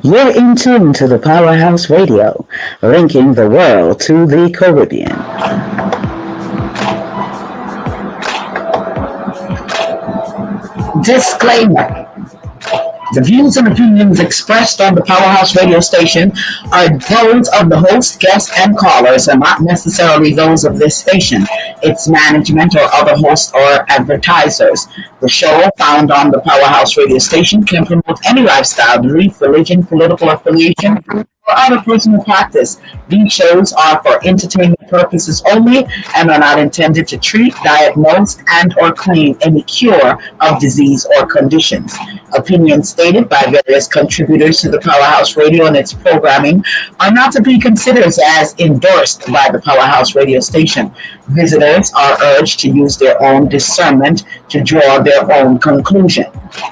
You're in tune to the Powerhouse Radio, linking the world to the Caribbean. Disclaimer. The views and opinions expressed on the Powerhouse radio station are those of the host, guests, and callers, and not necessarily those of this station, its management, or other hosts or advertisers. The show found on the Powerhouse radio station can promote any lifestyle, belief, religion, political affiliation, or other personal practice. These shows are for entertainment purposes only and are not intended to treat, diagnose, and or claim any cure of disease or conditions. Opinions stated by various contributors to the Powerhouse Radio and its programming are not to be considered as endorsed by the Powerhouse Radio station. Visitors are urged to use their own discernment to draw their own conclusion.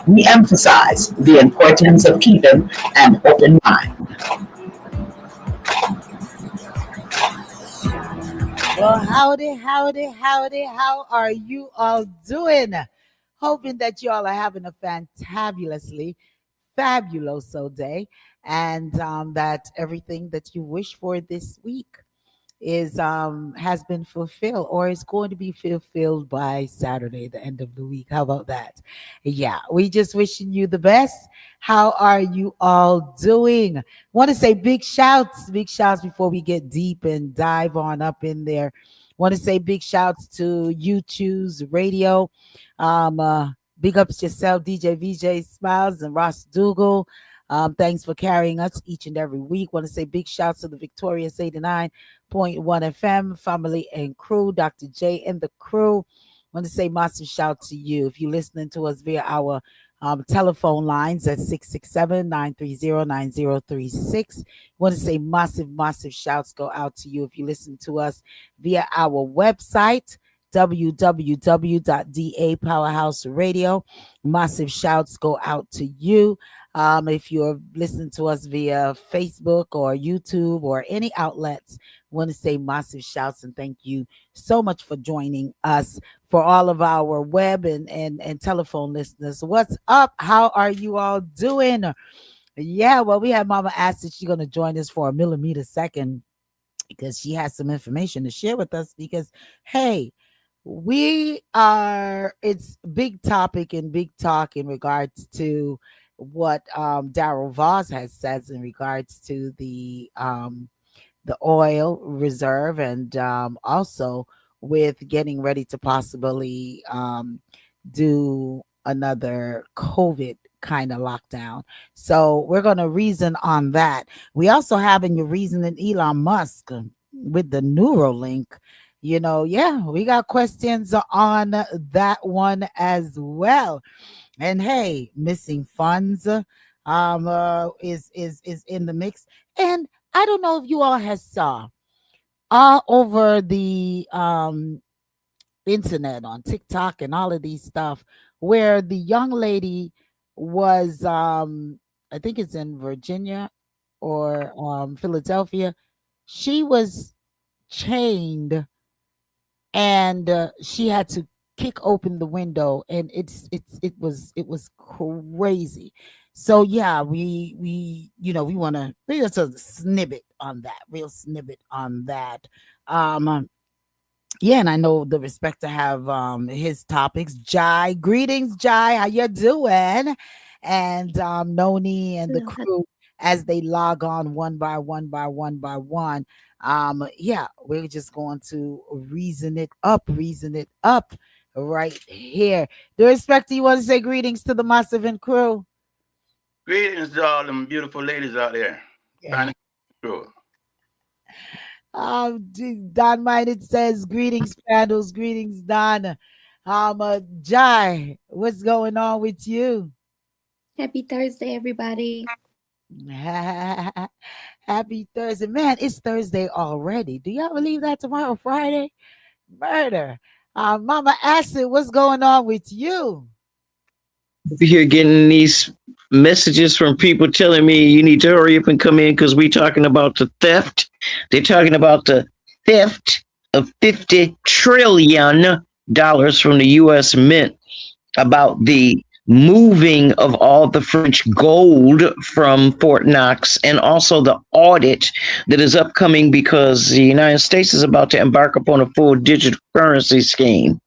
We emphasize the importance of keeping an open mind. Well, howdy, howdy, howdy. How are you all doing? Hoping that you all are having a fantabulously fabuloso day, and that everything that you wish for this week is has been fulfilled or is going to be fulfilled by Saturday, the end of the week. How about that? Yeah, we just wishing you the best. How are you all doing? Want to say big shouts before we get deep and dive on up in there. Want to say big shouts to You Choose Radio. Big ups to yourself, DJ VJ Smiles and Ross Dougal. Thanks for carrying us each and every week. Want to say big shouts to the Victorious 89.1 FM family and crew, Dr. J and the crew. Want to say massive shout to you if you're listening to us via our telephone lines at 667-930-9036. Want to say massive shouts go out to you if you listen to us via our website, www.dapowerhouseradio. Massive shouts go out to you. If you're listening to us via Facebook or YouTube or any outlets, want to say massive shouts and thank you so much for joining us. For all of our web and telephone listeners, what's up? How are you all doing? Yeah, well, we have Mama asked if she's going to join us for a millimeter second because she has some information to share with us because, hey, it's big topic and big talk in regards to what Daryl Voss has said in regards to the oil reserve and also with getting ready to possibly do another COVID kind of lockdown. So we're going to reason on that. We also having your reasoning Elon Musk with the Neuralink. Yeah, we got questions on that one as well. And hey, missing funds is in the mix. And I don't know if you all have saw all over the internet on TikTok and all of these stuff where the young lady was I think it's in Virginia or Philadelphia. She was chained and she had to kick open the window and it was crazy. So yeah, we want to just a snippet on that, real snippet on that. Yeah, and I know the respect to have his topics. Jai, greetings, Jai, how you doing? And Noni and the crew as they log on one by one. Yeah, we're just going to reason it up right here. The respect, you want to say greetings to the Massive and crew? Greetings to all them beautiful ladies out there. Yeah. Don Minded says greetings, Candles. Greetings, Don. Jai, what's going on with you? Happy Thursday, everybody. Happy Thursday. Man, it's Thursday already. Do y'all believe that tomorrow, Friday? Murder. Mama Acid, what's going on with you? Here getting these messages from people telling me you need to hurry up and come in because we're talking about the theft. They're talking about the theft of $50 trillion from the U.S. Mint, about the moving of all the French gold from Fort Knox, and also the audit that is upcoming because the United States is about to embark upon a full digital currency scheme.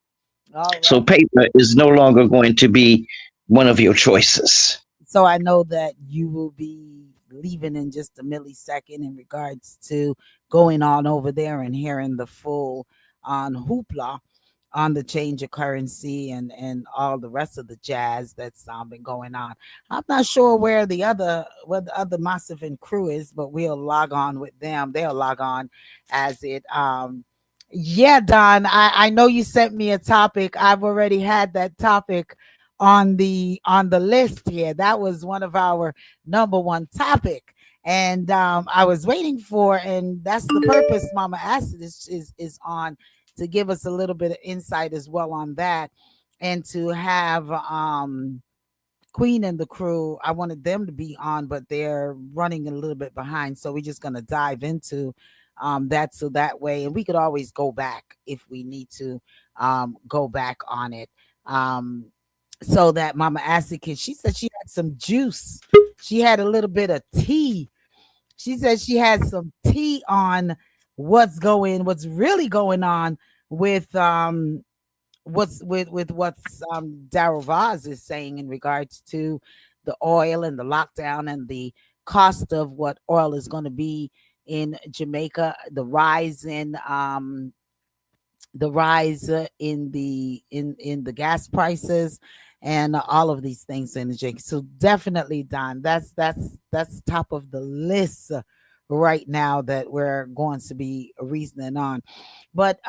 All right. So paper is no longer going to be one of your choices. So I know that you will be leaving in just a millisecond in regards to going on over there and hearing the full on hoopla on the change of currency and all the rest of the jazz that's been going on. I'm not sure where the other massive and crew is, but we'll log on with them. They'll log on as it yeah, Don, I know you sent me a topic. I've already had that topic on the list here. That was one of our number one topic. And I was waiting for, and that's the purpose Mama Acid is on, to give us a little bit of insight as well on that, and to have Queen and the crew. I wanted them to be on, but they're running a little bit behind, so we're just going to dive into that, so that way, and we could always go back if we need to go back on it, so that Mama Acid can, she said she had some juice, she had a little bit of tea, she said she had some tea on what's really going on with what's Daryl Vaz is saying in regards to the oil and the lockdown and the cost of what oil is going to be in Jamaica, the rise in the gas prices, and all of these things in the Jamaica. So definitely, Don, that's top of the list right now that we're going to be reasoning on. But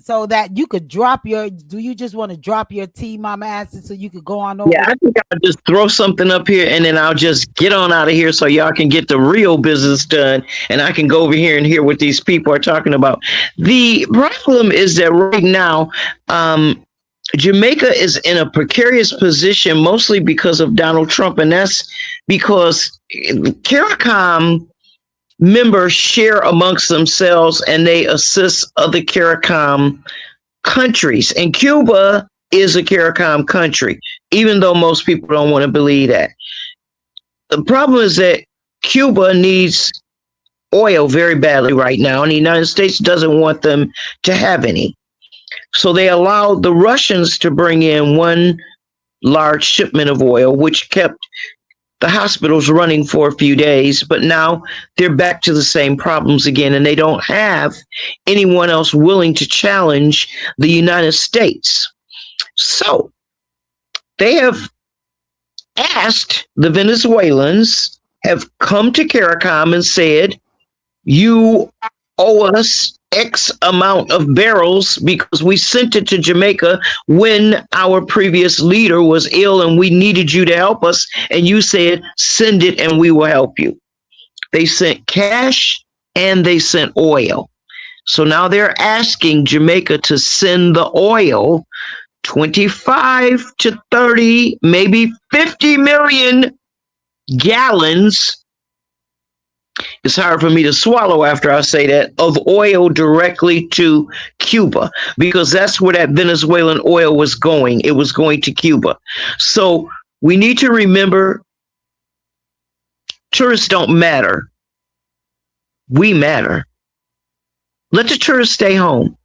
so that you could do you just want to drop your tea, Mama Acid, so you could go on over? Yeah, I think I'll just throw something up here and then I'll just get on out of here so y'all can get the real business done and I can go over here and hear what these people are talking about. The problem is that right now, Jamaica is in a precarious position, mostly because of Donald Trump, and that's because CARICOM members share amongst themselves and they assist other CARICOM countries. And Cuba is a CARICOM country, even though most people don't want to believe that. The problem is that Cuba needs oil very badly right now, and the United States doesn't want them to have any. So they allowed the Russians to bring in one large shipment of oil, which kept the hospitals running for a few days, but now they're back to the same problems again, and they don't have anyone else willing to challenge the United States. So they have asked, the Venezuelans have come to CARICOM and said, you owe us X amount of barrels because we sent it to Jamaica when our previous leader was ill and we needed you to help us. And you said, send it and we will help you. They sent cash and they sent oil. So now they're asking Jamaica to send the oil, 25 to 30, maybe 50 million gallons. It's hard for me to swallow after I say that, of oil directly to Cuba, because that's where that Venezuelan oil was going. It was going to Cuba. So we need to remember, tourists don't matter. We matter. Let the tourists stay home.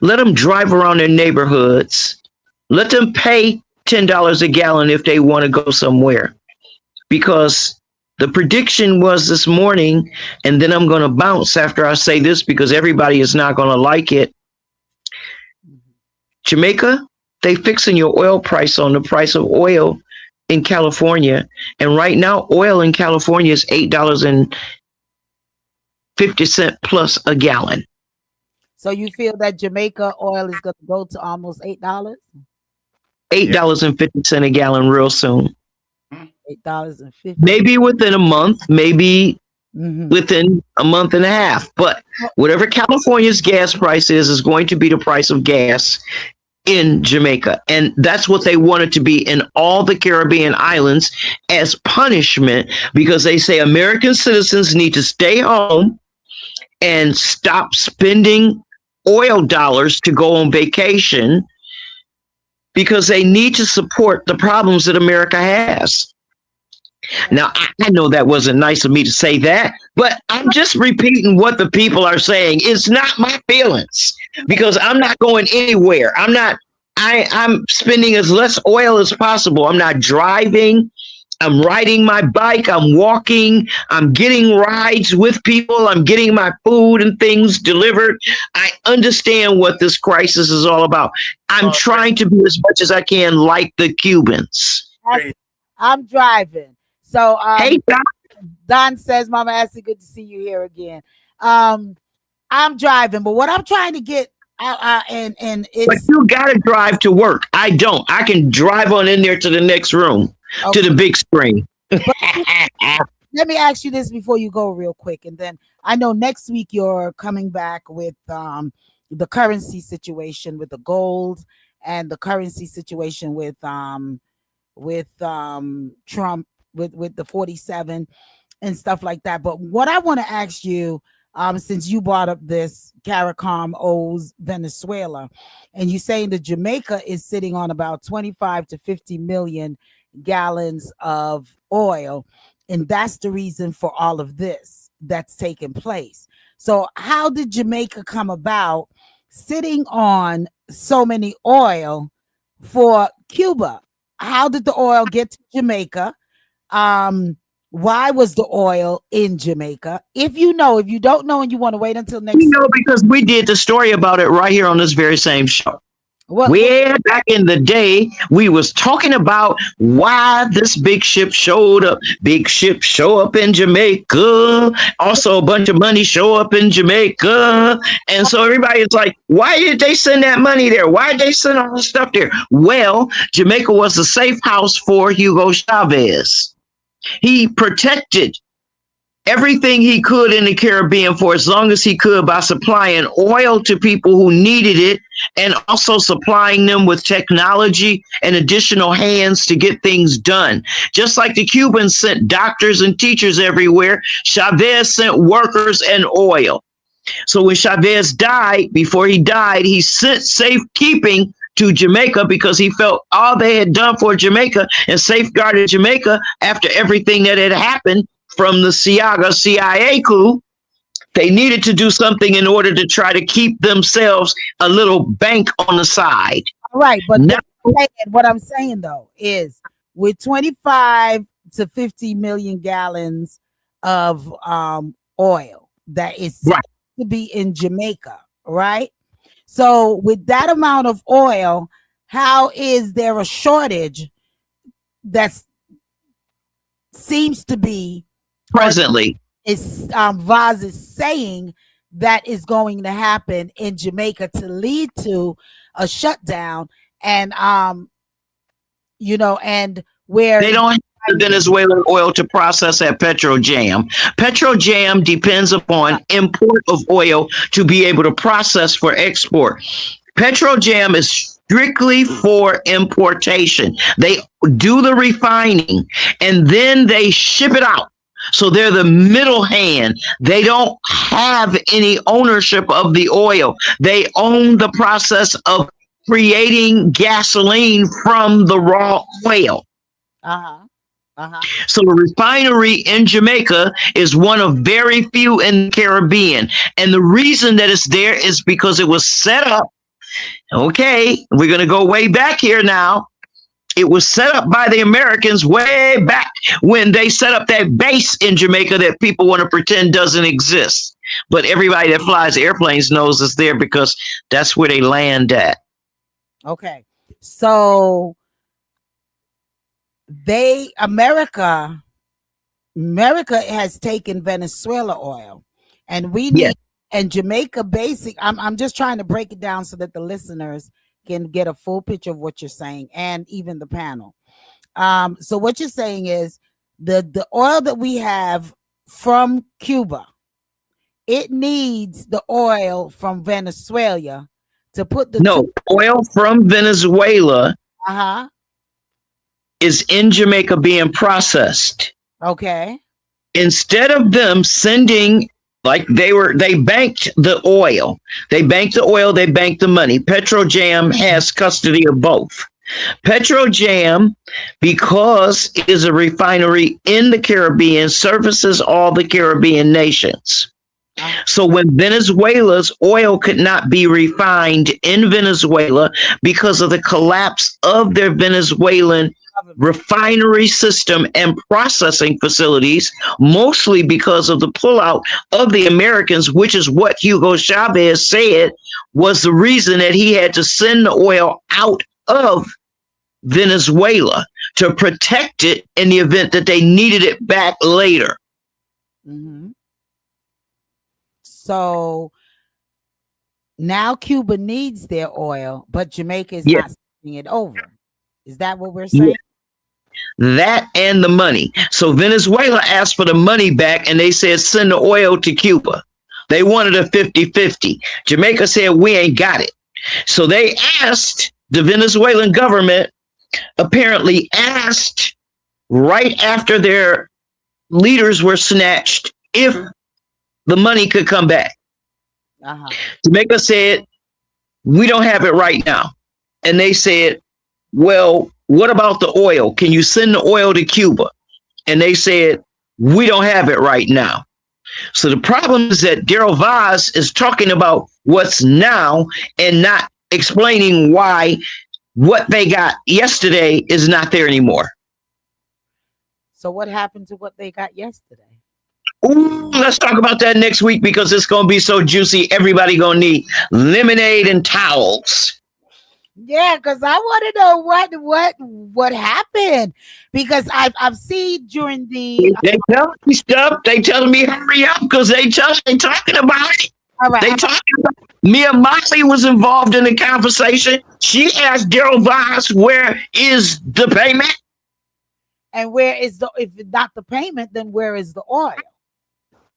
Let them drive around their neighborhoods. Let them pay $10 a gallon if they want to go somewhere, because the prediction was this morning, and then I'm going to bounce after I say this because everybody is not going to like it. Jamaica, they fixing your oil price on the price of oil in California. And right now, oil in California is $8.50 plus a gallon. So you feel that Jamaica oil is going to go to almost $8? $8.50 a gallon real soon. $8.50. Maybe within a month, maybe within a month and a half. But whatever California's gas price is going to be the price of gas in Jamaica. And that's what they wanted to be in all the Caribbean islands as punishment, because they say American citizens need to stay home and stop spending oil dollars to go on vacation because they need to support the problems that America has. Now, I know that wasn't nice of me to say that, but I'm just repeating what the people are saying. It's not my feelings because I'm not going anywhere. I'm spending as less oil as possible. I'm not driving. I'm riding my bike. I'm walking. I'm getting rides with people. I'm getting my food and things delivered. I understand what this crisis is all about. I'm trying to be as much as I can like the Cubans. I'm driving. So Hey, Doc. Don says, Mama Ashley, good to see you here again. I'm driving, but what I'm trying to get out, and But it's you gotta drive to work. I don't. I can drive on in there to the next room, to the big screen. let me ask you this before you go real quick. And then I know next week you're coming back with the currency situation with the gold and the currency situation with Trump with the 47 and stuff like that. But what I want to ask you, since you brought up this CARICOM owes Venezuela, and you're saying that Jamaica is sitting on about 25 to 50 million gallons of oil, and that's the reason for all of this that's taking place. So how did Jamaica come about sitting on so many oil for Cuba? How did the oil get to Jamaica? Why was the oil in Jamaica? If you don't know and you want to wait until next Because we did the story about it right here on this very same show. Way back in the day, we was talking about why this big ship showed up. Big ship show up in Jamaica. Also, a bunch of money show up in Jamaica. And so everybody is like, why did they send that money there? Why did they send all this stuff there? Well, Jamaica was a safe house for Hugo Chavez. He protected everything he could in the Caribbean for as long as he could by supplying oil to people who needed it and also supplying them with technology and additional hands to get things done. Just like the Cubans sent doctors and teachers everywhere, Chavez sent workers and oil. So when Chavez died, before he died, he sent safekeeping to Jamaica because he felt all they had done for Jamaica and safeguarded Jamaica after everything that had happened from the CIA coup. They needed to do something in order to try to keep themselves a little bank on the side. All right, but now, what I'm saying though is with 25 to 50 million gallons of oil that is to be in Jamaica, right? So with that amount of oil, how is there a shortage that seems to be presently? Is Vaz is saying that is going to happen in Jamaica to lead to a shutdown, and and where they don't have the Venezuelan oil to process at Petrojam. Petrojam depends upon import of oil to be able to process for export. Petrojam is strictly for importation. They do the refining and then they ship it out. So they're the middle hand. They don't have any ownership of the oil. They own the process of creating gasoline from the raw oil. So a refinery in Jamaica is one of very few in the Caribbean. And the reason that it's there is because it was set up. Okay, we're going to go way back here now. It was set up by the Americans way back when they set up that base in Jamaica that people want to pretend doesn't exist. But everybody that flies airplanes knows it's there because that's where they land at. Okay. So America has taken Venezuela oil, and we need and Jamaica I'm just trying to break it down so that the listeners can get a full picture of what you're saying, and even the panel. So what you're saying is the oil that we have from Cuba, it needs the oil from Venezuela to put the oil from Venezuela is in Jamaica being processed. Okay. Instead of them sending, like they banked the oil. They banked the oil, they banked the money. Petrojam has custody of both. Petrojam, because it is a refinery in the Caribbean, services all the Caribbean nations. So when Venezuela's oil could not be refined in Venezuela because of the collapse of their Venezuelan refinery system and processing facilities, mostly because of the pullout of the Americans, which is what Hugo Chavez said was the reason that he had to send the oil out of Venezuela to protect it in the event that they needed it back later. Mm-hmm. So now Cuba needs their oil, but Jamaica is not sending it over. Is that what we're saying? That and the money. So Venezuela asked for the money back and they said, send the oil to Cuba. They wanted a 50-50. Jamaica said, we ain't got it. So they asked, the Venezuelan government apparently asked right after their leaders were snatched if the money could come back. Jamaica said, we don't have it right now. And they said, well, what about the oil? Can you send the oil to Cuba? And they said, we don't have it right now. So the problem is that Daryl Vaz is talking about what's now and not explaining why what they got yesterday is not there anymore. So what happened to what they got yesterday? Ooh, let's talk about that next week because it's going to be so juicy. Everybody going to need lemonade and towels. Yeah, because I want to know what happened, because I've seen during the they tell me stuff. They telling me hurry up because they talking about it. All right, they talking about Mia Motley was involved in the conversation. She asked Daryl Vaz, where is the payment? And where is if not the payment, then where is the oil?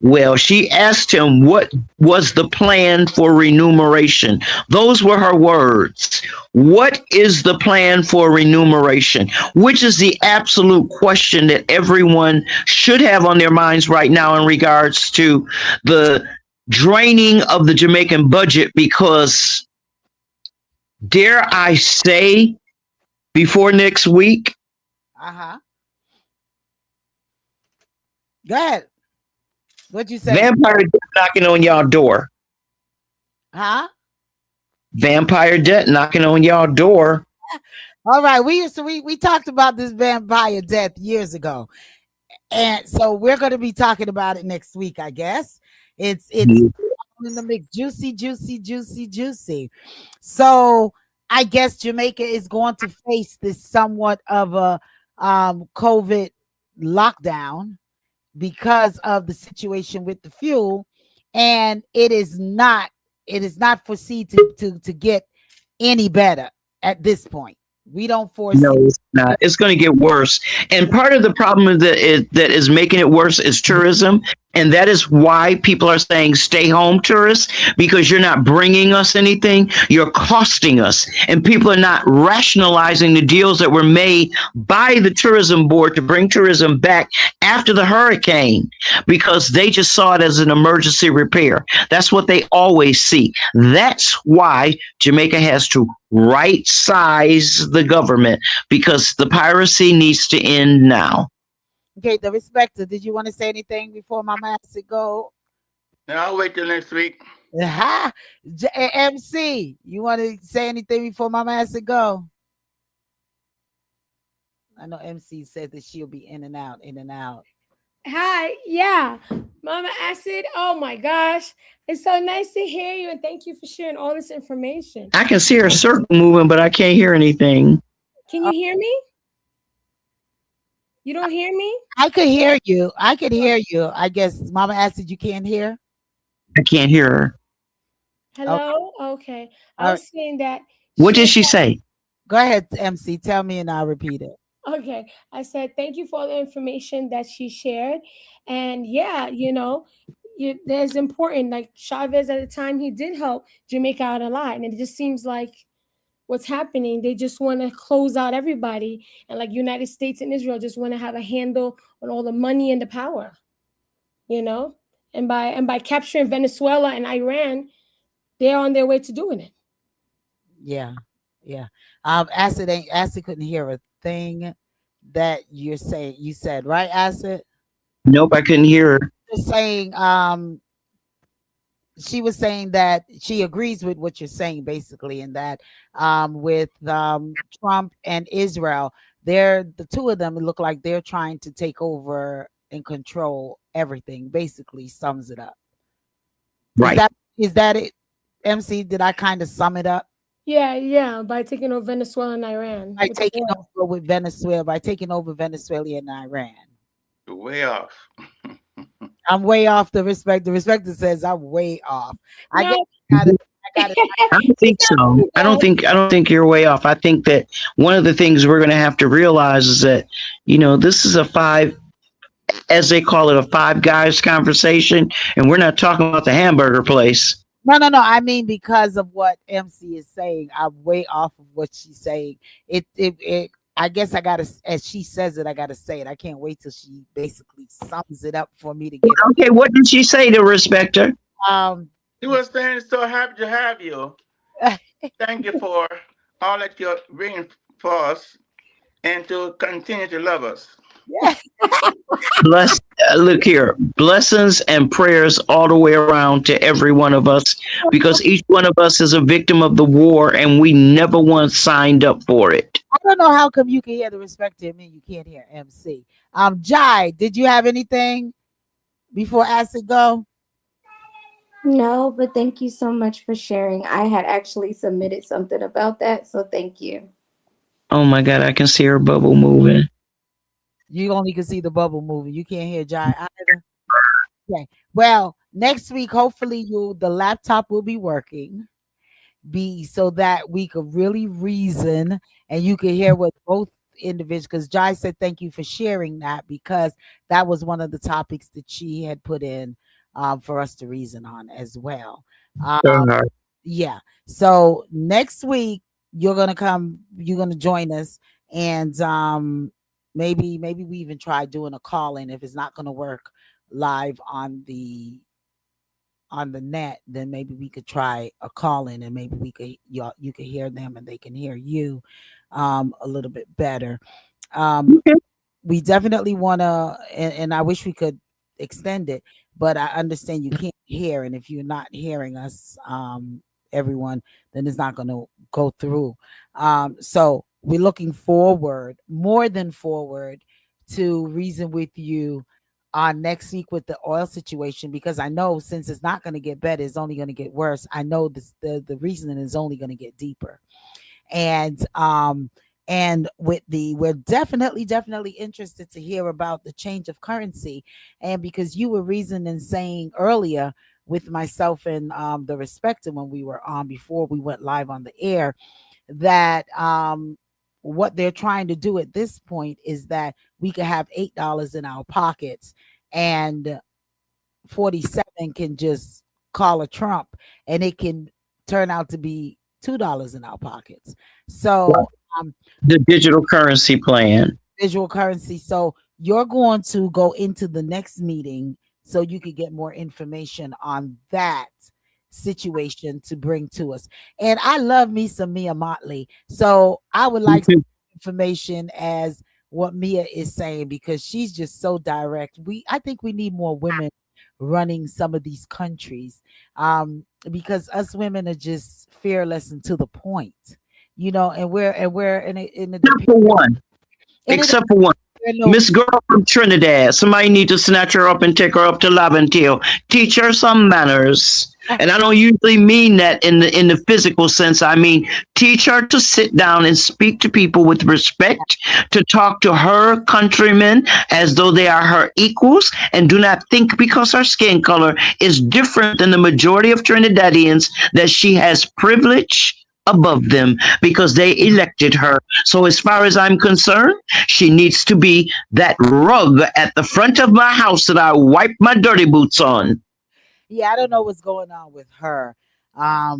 Well, she asked him what was the plan for remuneration. Those were her words. What is the plan for remuneration? Which is the absolute question that everyone should have on their minds right now in regards to the draining of the Jamaican budget, because dare I say before next week? Go ahead. What'd you say? Vampire debt knocking on y'all door. Vampire debt knocking on y'all door. All right, we talked about this vampire death years ago, and so we're going to be talking about it next week, I guess. It's in the mix, juicy. So I guess Jamaica is going to face this somewhat of a COVID lockdown because of the situation with the fuel, and it is not foreseen to get any better at this point. We don't foresee. No, it's not. It's going to get worse. And part of the problem that is making it worse is tourism. And that is why people are saying stay home tourists, because you're not bringing us anything. You're costing us. And people are not rationalizing the deals that were made by the tourism board to bring tourism back after the hurricane, because they just saw it as an emergency repair. That's what they always see. That's why Jamaica has to right size the government, because the piracy needs to end now. Okay, Darespecta, did you want to say anything before Mama has to go? No, I'll wait till next week. MC, you want to say anything before Mama has to go? I know MC said that she'll be in and out. Hi, yeah, Mama Acid. Oh my gosh, it's so nice to hear you, and thank you for sharing all this information. I can see her circle moving, but I can't hear anything. Can you hear me? You don't hear me? I could hear you. I guess Mama Acid, you can't hear? I can't hear her. Hello? Okay. I was saying that. What did she say? Go ahead, MC. Tell me and I'll repeat it. Okay. I said, thank you for all the information that she shared. And yeah, there's important. Like Chavez at the time, he did help Jamaica out a lot. And it just seems like what's happening, they just want to close out everybody, and like United States and Israel just want to have a handle on all the money and the power, and by capturing Venezuela and Iran, they're on their way to doing it. Yeah, Yeah. Acid couldn't hear a thing that you're saying. You said, right, Acid? Nope, I couldn't hear her. Just saying, she was saying that she agrees with what you're saying, basically, and that with Trump and Israel, they're the two of them look like they're trying to take over and control everything. Basically, sums it up. Is Right. that is that it? MC, did I kind of sum it up? Yeah, by taking over Venezuela and Iran By with the taking oil. over with Venezuela, by taking over Venezuela and Iran. You're way off. I'm way off the respect. The respecter says I'm way off. I guess No, I got it. I don't think he's not so. really bad. I don't think you're way off. I think that one of the things we're going to have to realize is that, this is a five, as they call it, a five guys conversation, and we're not talking about the hamburger place. No. I mean, because of what MC is saying, I'm way off of what she's saying. It. I guess I gotta, as she says it, I gotta say it. I can't wait till she basically sums it up for me to get it. Okay, what did she say to Respecter? He was saying so happy to have you. Thank you for all that you're bringing for us and to continue to love us. Yeah. Look here, blessings and prayers all the way around to every one of us, because each one of us is a victim of the war and we never once signed up for it. I don't know how come you can hear the respecter and you can't hear MC. Jai, did you have anything before Acid go? No, but thank you so much for sharing. I had actually submitted something about that, so thank you. Oh my God, I can see her bubble moving. You only can see the bubble moving. You can't hear Jai either. Okay. Well, next week, hopefully, the laptop will be working. So that we could really reason and you could hear what both individuals, because Jai said thank you for sharing that, because that was one of the topics that she had put in for us to reason on as well. Yeah. So next week you're gonna join us, and maybe we even try doing a call in. If it's not gonna work live on the net, then maybe we could try a call in, and maybe you could hear them and they can hear you a little bit better. We definitely want to, and I wish we could extend it, but I understand you can't hear, and if you're not hearing us, everyone, then it's not going to go through. So we're looking more than forward, to reason with you next week with the oil situation, because I know since it's not going to get better, it's only going to get worse. I know the reasoning is only going to get deeper, and we're definitely interested to hear about the change of currency, and because you were reasoning saying earlier with myself and the respecter when we were on before we went live on the air, that what they're trying to do at this point is that we could have $8 in our pockets, and 47 can just call a Trump, and it can turn out to be $2 in our pockets. So the digital currency plan. Visual currency. So you're going to go into the next meeting so you could get more information on that situation to bring to us. And I love me some Mia Motley. So I would like some information as what Mia is saying, because she's just so direct. I think we need more women running some of these countries, because us women are just fearless and to the point, and we're in a except for one. Miss Girl from Trinidad. Somebody need to snatch her up and take her up to Laventille. Teach her some manners. And I don't usually mean that in the physical sense. I mean, teach her to sit down and speak to people with respect, to talk to her countrymen as though they are her equals, and do not think because her skin color is different than the majority of Trinidadians that she has privilege above them because they elected her. So as far as I'm concerned, she needs to be that rug at the front of my house that I wipe my dirty boots on. Yeah, I don't know what's going on with her. I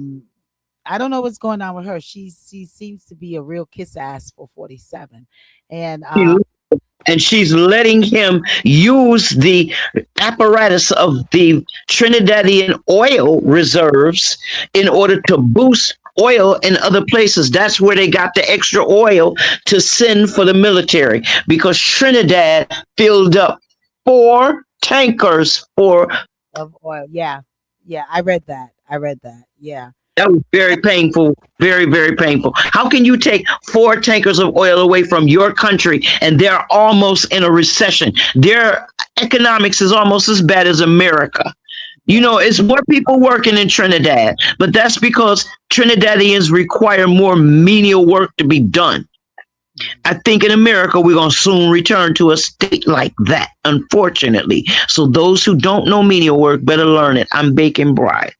don't know what's going on with her. She seems to be a real kiss ass for 47. And she's letting him use the apparatus of the Trinidadian oil reserves in order to boost oil in other places. That's where they got the extra oil to send for the military, because Trinidad filled up 4 tankers for. Of oil. Yeah. Yeah. I read that. I read that. Yeah. That was very painful, very, very painful. How can you take 4 tankers of oil away from your country and they're almost in a recession? Their economics is almost as bad as America. You know, it's more people working in Trinidad, but that's because Trinidadians require more menial work to be done. I think in America, we're going to soon return to a state like that, unfortunately. So those who don't know menial work better learn it. I'm baking bread.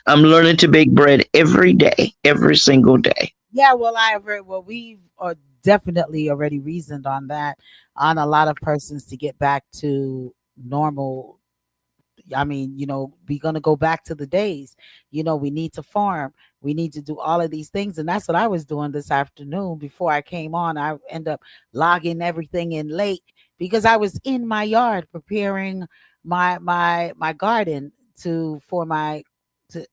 I'm learning to bake bread every day, every single day. Yeah. Well, we've definitely already reasoned on that, on a lot of persons to get back to normal. I mean, we're going to go back to the days. We need to farm. We need to do all of these things. And that's what I was doing this afternoon before I came on. I end up logging everything in late because I was in my yard preparing my garden to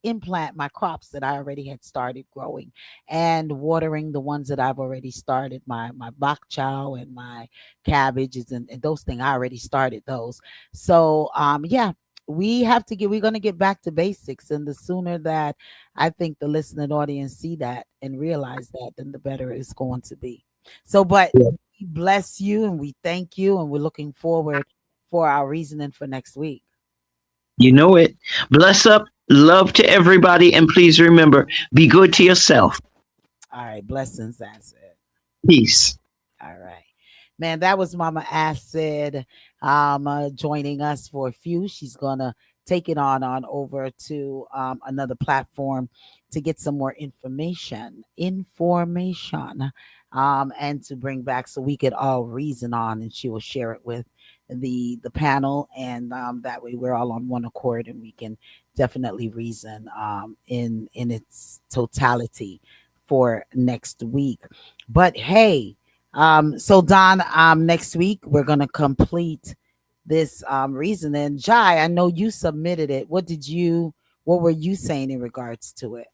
implant my crops that I already had started growing, and watering the ones that I've already started, my bok chow and my cabbages, and those things I already started those. So yeah, we're going to get back to basics, and the sooner that I think the listening audience see that and realize that, then the better it's going to be. So, but we bless you and we thank you, and we're looking forward for our reasoning for next week. You know it. Bless up, love to everybody, and please remember, be good to yourself. All right, blessings. That's it. Peace. All right. Man, that was Mama Acid joining us for a few. She's going to take it on over to another platform to get some more information, and to bring back so we could all reason on, and she will share it with the panel, and that way we're all on one accord and we can definitely reason in its totality for next week. But hey, so Don, next week we're gonna complete this reasoning. Jai, I know you submitted it. What were you saying in regards to it?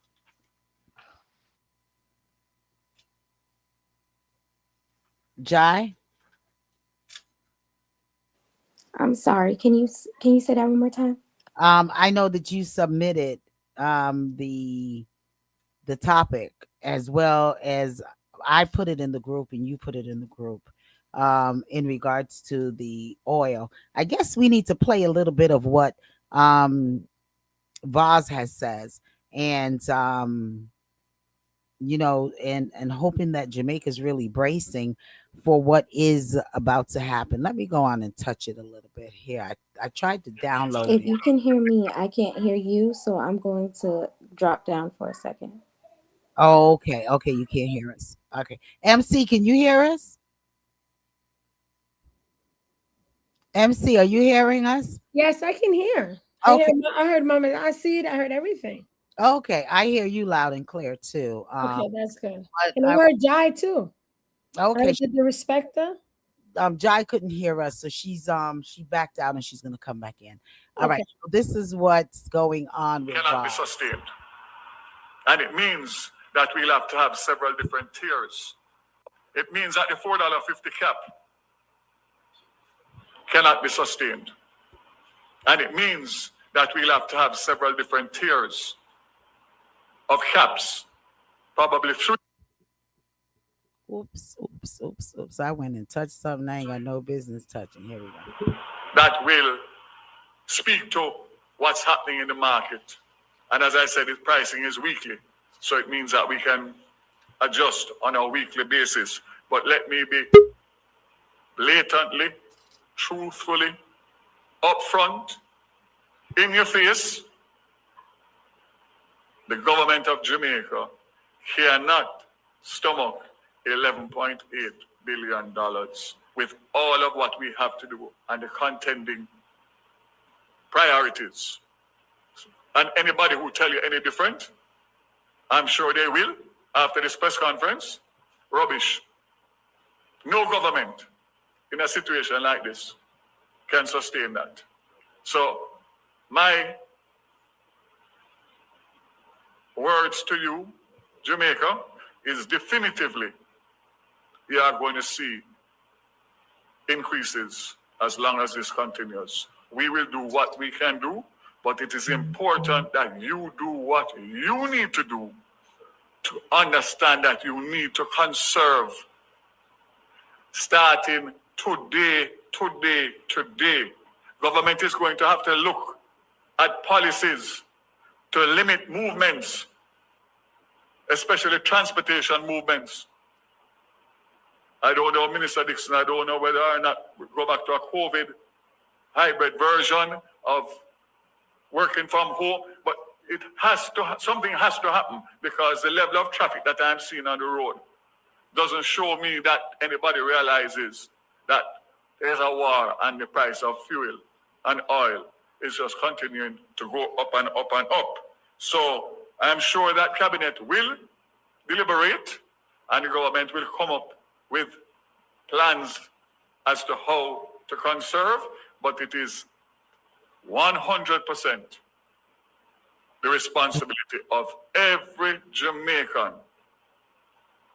Jai? I'm sorry. Can you say that one more time? I know that you submitted the topic, as well as I put it in the group and you put it in the group, in regards to the oil. I guess we need to play a little bit of what Voz has says, and and hoping that Jamaica's really bracing for what is about to happen. Let me go on and touch it a little bit here. I tried to download If it. you can hear me, I can't hear you, so I'm going to drop down for a second. Oh, okay. Okay, you can't hear us. Okay. MC, can you hear us? MC, are you hearing us? Yes, I can hear. Okay. I heard Mama. I see it. I heard everything. Okay. I hear you loud and clear too. Okay, that's good. But And I heard Jai too. okay. I did the respecter. Jai couldn't hear us, so she backed out and she's gonna come back in. All right. Okay. So this is what's going on with Cannot be Voz. sustained. And it means that we'll have to have several different tiers. It means that the $4.50 cap cannot be sustained. And it means that we'll have to have several different tiers of caps, probably 3. Oops. I went and touched something I ain't got no business touching. Here we go. That will speak to what's happening in the market. And as I said, the pricing is weekly. So it means that we can adjust on a weekly basis. But let me be blatantly, truthfully, upfront, in your face. The government of Jamaica cannot stomach $11.8 billion with all of what we have to do and the contending priorities. And anybody who tell you any different, I'm sure they will after this press conference. Rubbish. No government in a situation like this can sustain that. So my words to you Jamaica is definitively we are going to see increases as long as this continues. We will do what we can do, but it is important that you do what you need to do to understand that you need to conserve starting today. Government is going to have to look at policies to limit movements, especially transportation movements. I don't know, Minister Dixon, I don't know whether or not we go back to a COVID hybrid version of working from home, but something has to happen because the level of traffic that I'm seeing on the road doesn't show me that anybody realizes that there's a war and the price of fuel and oil is just continuing to go up and up and up. So I'm sure that cabinet will deliberate and the government will come up with plans as to how to conserve, but it is 100% the responsibility of every Jamaican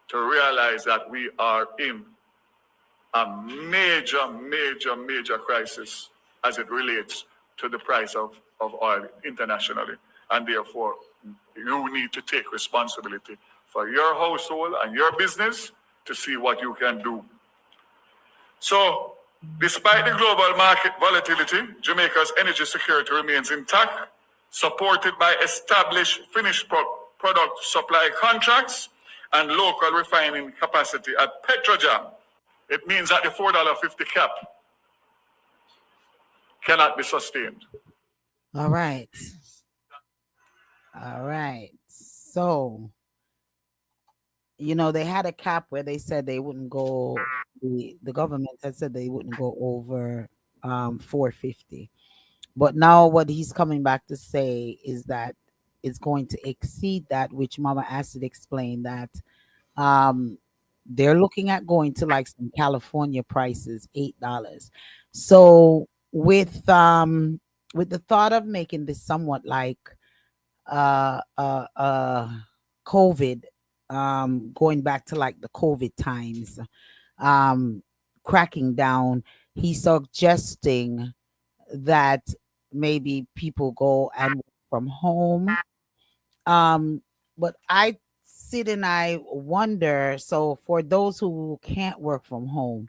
to realize that we are in a major crisis as it relates to the price of oil internationally. And therefore, you need to take responsibility for your household and your business to see what you can do. So, despite the global market volatility, Jamaica's energy security remains intact, supported by established finished product supply contracts and local refining capacity at Petrojam. It means that the $4.50 cap cannot be sustained. All right. So, they had a cap where they said they wouldn't go, the government had said they wouldn't go over 450. But now what he's coming back to say is that it's going to exceed that, which Mama Acid explained that they're looking at going to like some California prices, $8. So with the thought of making this somewhat like COVID, going back to like the COVID times, cracking down, he's suggesting that maybe people go and work from home. But I sit and I wonder, so for those who can't work from home,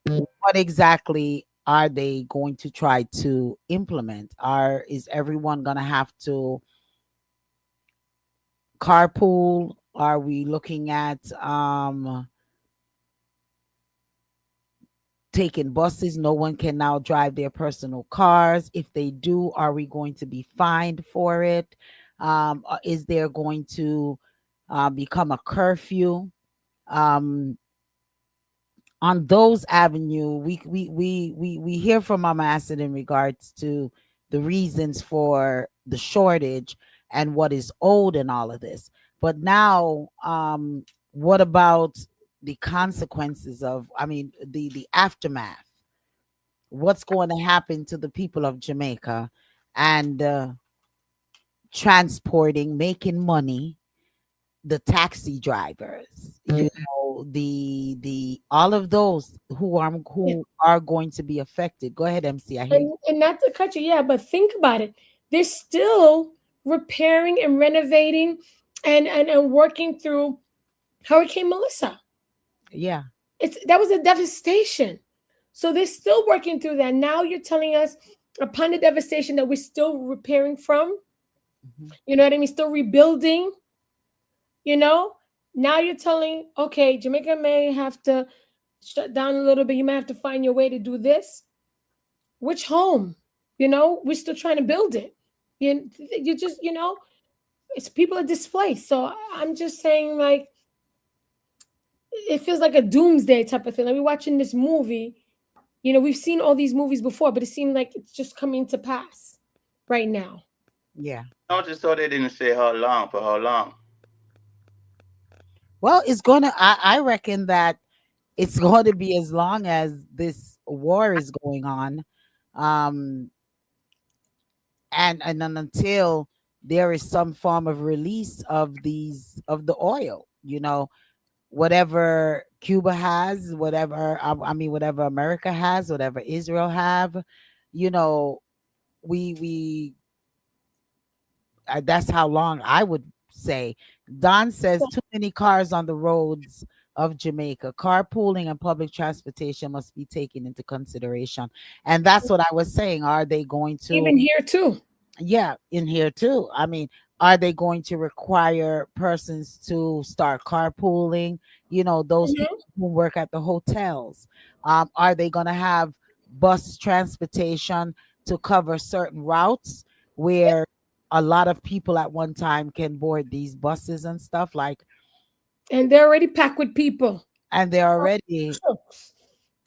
what exactly are they going to try to implement? Is everyone gonna have to carpool? Are we looking at taking buses? No one can now drive their personal cars. If they do, are we going to be fined for it? Is there going to become a curfew? On those avenue, we hear from Mama Acid in regards to the reasons for the shortage and what is owed and all of this. But now, what about the consequences of, the aftermath? What's going to happen to the people of Jamaica and transporting, making money, the taxi drivers, the all of those who are going to be affected. Go ahead, MC. I hear you. And not to cut you, yeah, but think about it. They're still repairing and renovating and working through Hurricane Melissa. Yeah. That was a devastation. So they're still working through that. Now you're telling us upon the devastation that we're still repairing from, you know what I mean? Still rebuilding, Now you're telling, okay, Jamaica may have to shut down a little bit. You may have to find your way to do this. Which home? We're still trying to build it. You just, it's people are displaced. So I'm just saying, like, it feels like a doomsday type of thing. Like we're watching this movie. We've seen all these movies before, but it seemed like it's just coming to pass right now. Yeah. Notice so they didn't say how long, for how long. Well, it's gonna. I reckon that it's going to be as long as this war is going on, and then until there is some form of release of the oil, whatever Cuba has, whatever I mean, whatever America has, whatever Israel have, you know, we that's how long I would say. Don says too many cars on the roads of Jamaica. Carpooling and public transportation must be taken into consideration. And that's what I was saying. Are they going to, Even here too. yeah, in here too? I mean, are they going to require persons to start carpooling? Those people Mhm. who work at the hotels. Are they going to have bus transportation to cover certain routes where a lot of people at one time can board these buses and stuff like, And they're already packed with people. and they're already Shucks.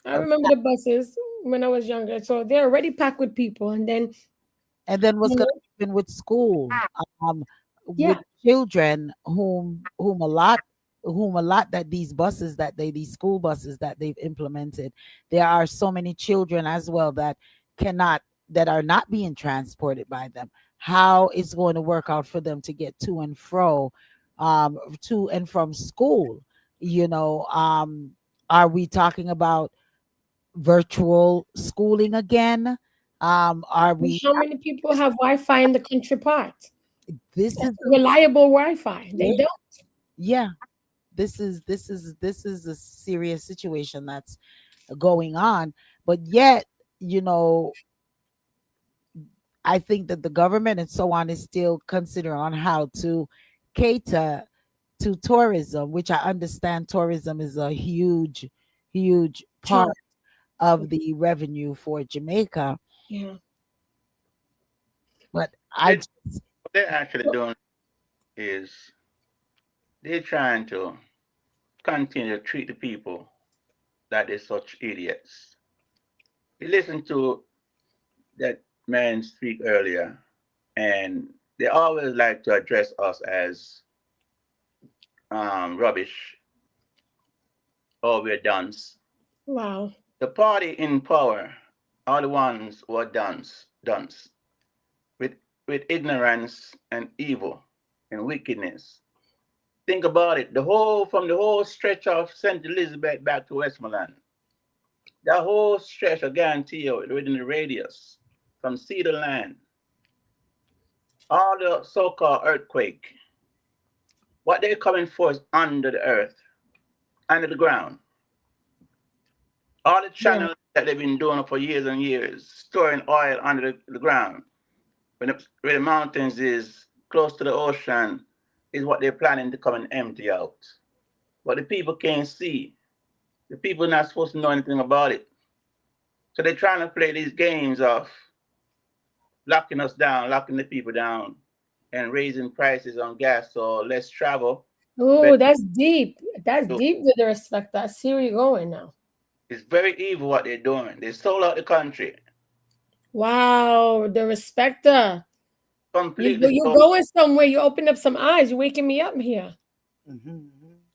I uh, remember the buses when I was younger. So they're already packed with people. And then, and then what's you going know, to happen with school, um with yeah. children whom a lot that these school buses that they've implemented, there are so many children as well cannot that are not being transported by them. How it's going to work out for them to get to and from school? Are we talking about virtual schooling again? Are And we how many people have Wi-Fi in the country part? This is Reliable Wi-Fi. They don't. yeah. This is a serious situation that's going on, but yet, you know, I think that the government and so on is still considering on how to cater to tourism, which I understand tourism is a huge, huge part Chunk. of the revenue for Jamaica. Yeah. But I What just, they're actually doing is they're trying to continue to treat the people that they're such idiots. We listened to that man speak earlier, and they always like to address us as rubbish or we're dunce. Wow. The party in power are the ones who are dunce with ignorance and evil and wickedness. Think about it. The whole stretch of St. Elizabeth back to Westmoreland, that whole stretch, I guarantee you, within the radius from sea to land, all the so-called earthquake, what they're coming for is under the earth, under the ground. All the Yeah. channels that they've been doing for years and years, storing oil under the ground, where the mountains is close to the ocean, is what they're planning to come and empty out. But the people can't see. The people are not supposed to know anything about it. So they're trying to play these games of locking us down, locking the people down, and raising prices on gas so less travel. Oh, But that's deep. That's deep with the respect. That's here we going now. it's very evil what they're doing. They sold out the country, Wow, the respecter. completely You're sold. going somewhere. You opened up some eyes. You're waking me up here mhm,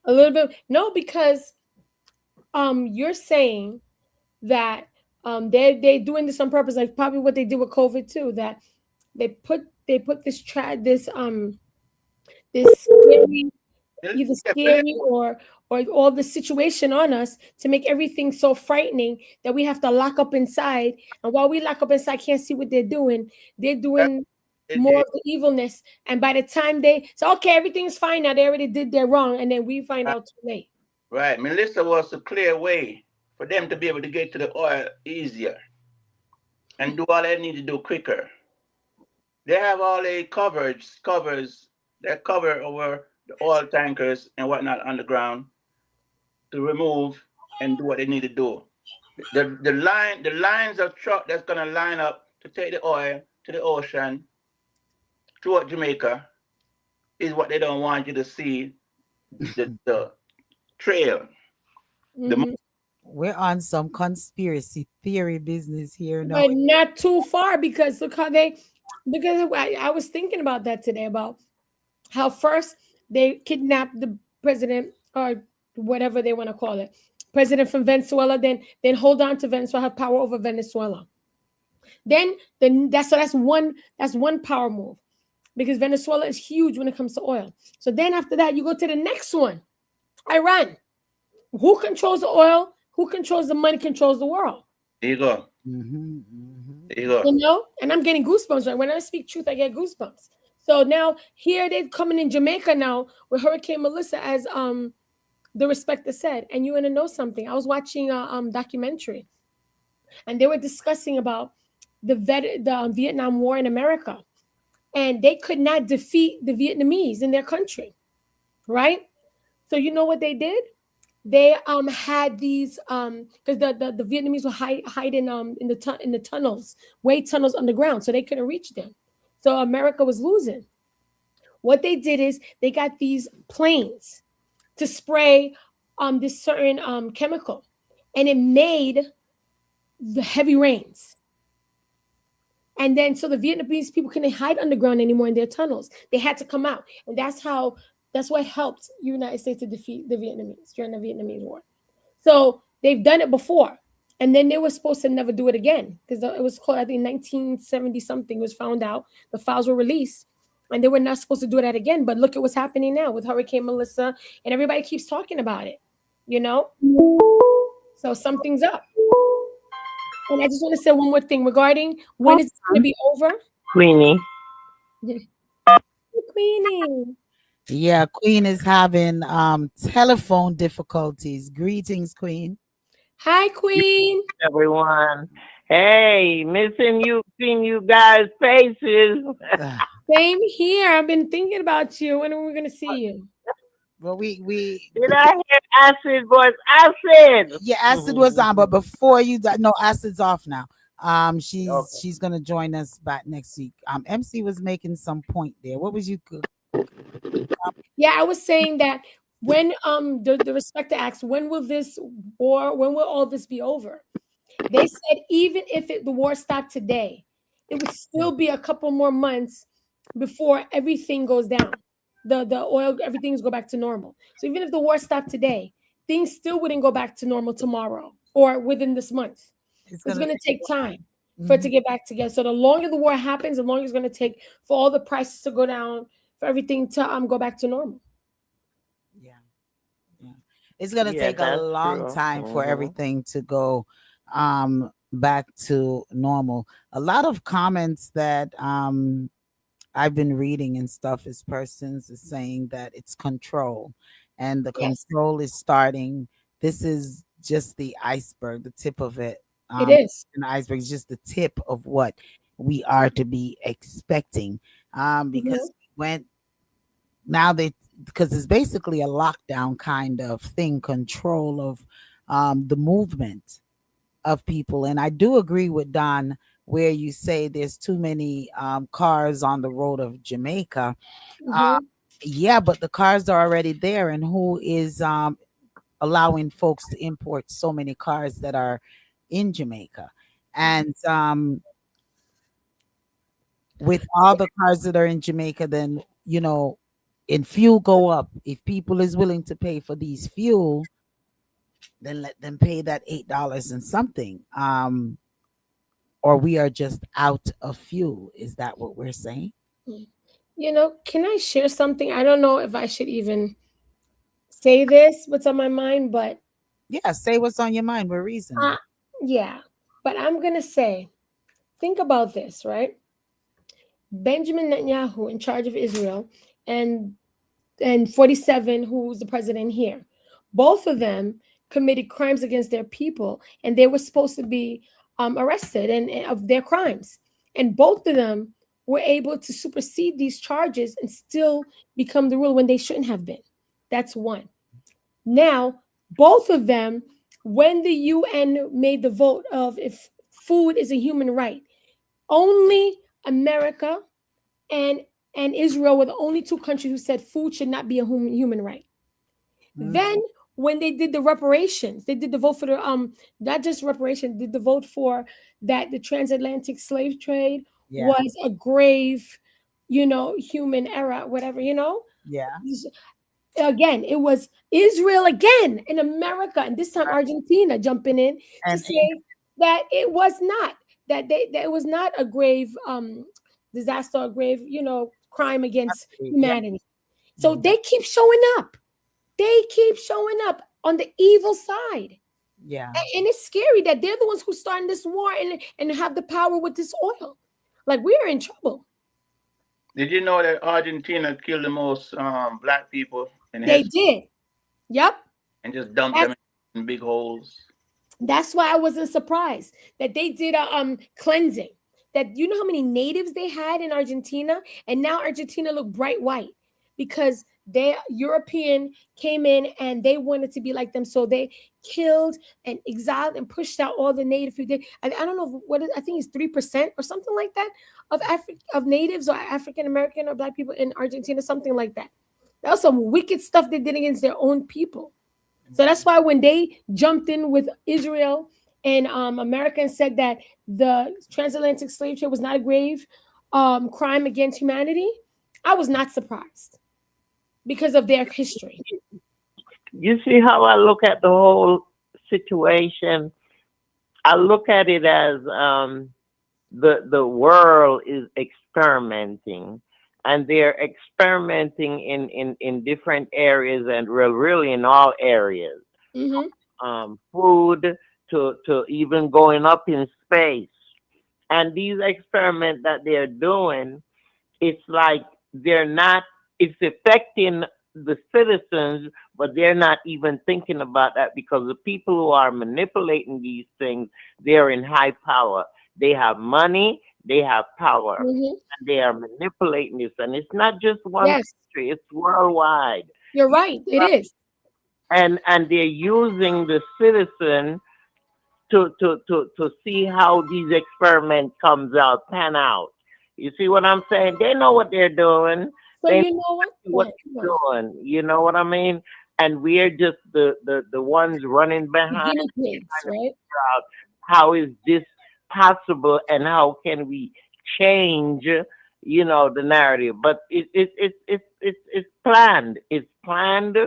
a little bit. No, because you're saying that they doing this on purpose, like probably what they did with COVID too. That they put this scary, either Yeah, believe scary or all the situation on us to make everything so frightening that we have to lock up inside. And while we lock up inside, can't see what they're that doing more it, of the evilness. And by the time they say, okay, everything's fine now, they already did their wrong, and then we find out too late. right. Melissa was to clear way for them to be able to get to the oil easier and do all they need to do quicker. They have all the covers that cover over the oil tankers and whatnot underground to remove and do what they need to do. The lines of truck that's gonna line up to take the oil to the ocean toward Jamaica is what they don't want you to see. The trail. The Mhm. we're on some conspiracy theory business here. No, But not too far, because look how because I was thinking about that today, about how first they kidnapped the president, or whatever they want to call it, president from Venezuela, then hold on to Venezuela, have power over Venezuela. Then that's one power move. because Venezuela is huge when it comes to oil. So then after that, you go to the next one, Iran. Who controls the oil? Who controls the money? Controls the world. There you go. Mm-hmm, mm-hmm. There you go. You know, and I'm getting goosebumps. Right when I speak truth, I get goosebumps. So now here they're coming in Jamaica now with Hurricane Melissa, as Darespecta said. And you want to know something? I was watching a documentary, and they were discussing about the Vietnam War in America, and they could not defeat the Vietnamese in their country, right? So you know what they did? They had these because the Vietnamese were hiding in the tunnels, way tunnels underground, so they couldn't reach them. So America was losing. What they did is they got these planes to spray this certain chemical, and it made the heavy rains. And then so the Vietnamese people couldn't hide underground anymore in their tunnels. They had to come out, and that's what helped the United States to defeat the Vietnamese during the Vietnamese War. So they've done it before, and then they were supposed to never do it again because it was called, I think, 1970 something. Was found out, the files were released, and they were not supposed to do that again. But look at what's happening now with Hurricane Melissa, and everybody keeps talking about it. You know, so something's up. And I just want to say one more thing regarding when it's going to be over. Queenie. Queenie. Yeah, Queen is having telephone difficulties. Greetings, Queen. Hi, Queen. Everyone. Hey, missing you, seeing you guys' faces. Same here. I've been thinking about you. When are we going to see you? Well, we Did I hear Acid voice? Acid. yeah, Acid was on, but before you no, Acid's off now. She's gonna join us back next week. MC was making some point there. What was you? Yeah, I was saying that when the Respecta asks, when will this war, when will all this be over? They said even if the war stopped today, it would still be a couple more months before everything goes down. The oil, everything's go back to normal. So even if the war stopped today, things still wouldn't go back to normal tomorrow or within this month. It's going to take time for it to get back together. So the longer the war happens, the longer it's going to take for all the prices to go down, for everything to go back to normal. Yeah. It's going to take a long time for everything to go back to normal. A lot of comments that I've been reading and stuff is persons is saying that it's control, and the control is starting. This is just the iceberg, the tip of it. It is. An iceberg is just the tip of what we are to be expecting. Because because it's basically a lockdown kind of thing, control of the movement of people. And I do agree with Don where you say there's too many cars on the road of Jamaica. Yeah, but the cars are already there, and who is allowing folks to import so many cars that are in Jamaica? And with all the cars that are in Jamaica, then and fuel go up. If people is willing to pay for these fuel, then let them pay that $8 and something. Or we are just out of fuel. Is that what we're saying? Can I share something? I don't know if I should even say this, what's on my mind, but yeah, say what's on your mind. We're reasoning. Yeah, but I'm gonna say, think about this, right? Benjamin Netanyahu in charge of Israel, and 47, who's the president here, both of them committed crimes against their people, and they were supposed to be arrested and of their crimes, and both of them were able to supersede these charges and still become the ruler when they shouldn't have been. That's one. Now, both of them, when the UN made the vote of if food is a human right, only America and Israel were the only two countries who said food should not be a human right. Then when they did the reparations, they did the vote for the not just reparations, did the vote for that the transatlantic slave trade was a grave, human error, whatever, Again, it was Israel again in America, and this time Argentina jumping in to say that it was not, that it was not a grave disaster, a grave, crime against humanity. So they keep showing up. They keep showing up on the evil side. Yeah. And it's scary that they're the ones who starting this war and have the power with this oil. Like, we are in trouble. Did you know that Argentina killed the most black people in They history did. Yep. and just dumped That's them in big holes? That's why I wasn't surprised that they did a cleansing. That, you know how many natives they had in Argentina, and now Argentina look bright white because they European came in and they wanted to be like them, so they killed and exiled and pushed out all the native people. I don't know I think it's 3% or something like that of natives or African American or black people in Argentina, something like that. That was some wicked stuff they did against their own people. So that's why when they jumped in with Israel and America and said that the transatlantic slave trade was not a grave crime against humanity, I was not surprised because of their history. You see how I look at the whole situation? I look at it as the world is experimenting, and they're experimenting in different areas, and really in all areas. Food to even going up in space. And these experiments that they're doing, it's like it's affecting the citizens, but they're not even thinking about that, because the people who are manipulating these things, they're in high power. They have money, they have power, and they are manipulating this. And it's not just one country, it's worldwide. You're right, it is. And they're using the citizen to see how these experiments pan out. You see what I'm saying? They know what they're doing. So they you know what they're doing. You know what I mean? And we're just the ones running behind, pigs, right? How is this possible, and how can we change, the narrative? But it's planned. It's planned.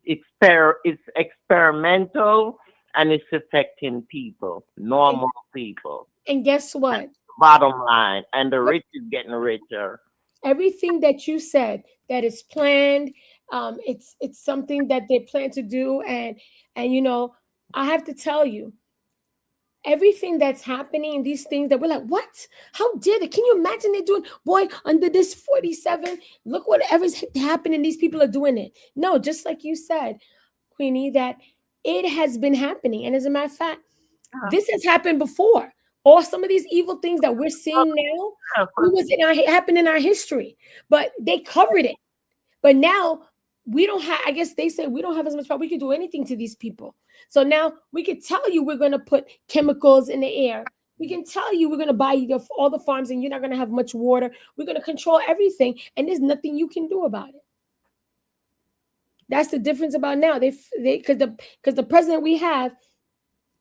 It's experimental, and it's affecting people, normal people. And guess what? Bottom line, and the rich is getting richer. Everything that you said that is planned, it's something that they plan to do, and I have to tell you, everything that's happening, these things that we're like, what? How did it? Can you imagine they're doing, boy, under this 47? Look whatever's happening, these people are doing it. No, just like you said, Queenie, that it has been happening. And as a matter of fact, this has happened before. Or some of these evil things that we're seeing now, happened in our history, but they covered it. But now we don't have, I guess they say we don't have as much power. We can do anything to these people. So now we can tell you we're going to put chemicals in the air. We can tell you we're going to buy all the farms and you're not going to have much water. We're going to control everything, and there's nothing you can do about it. That's the difference about now. Because the president we have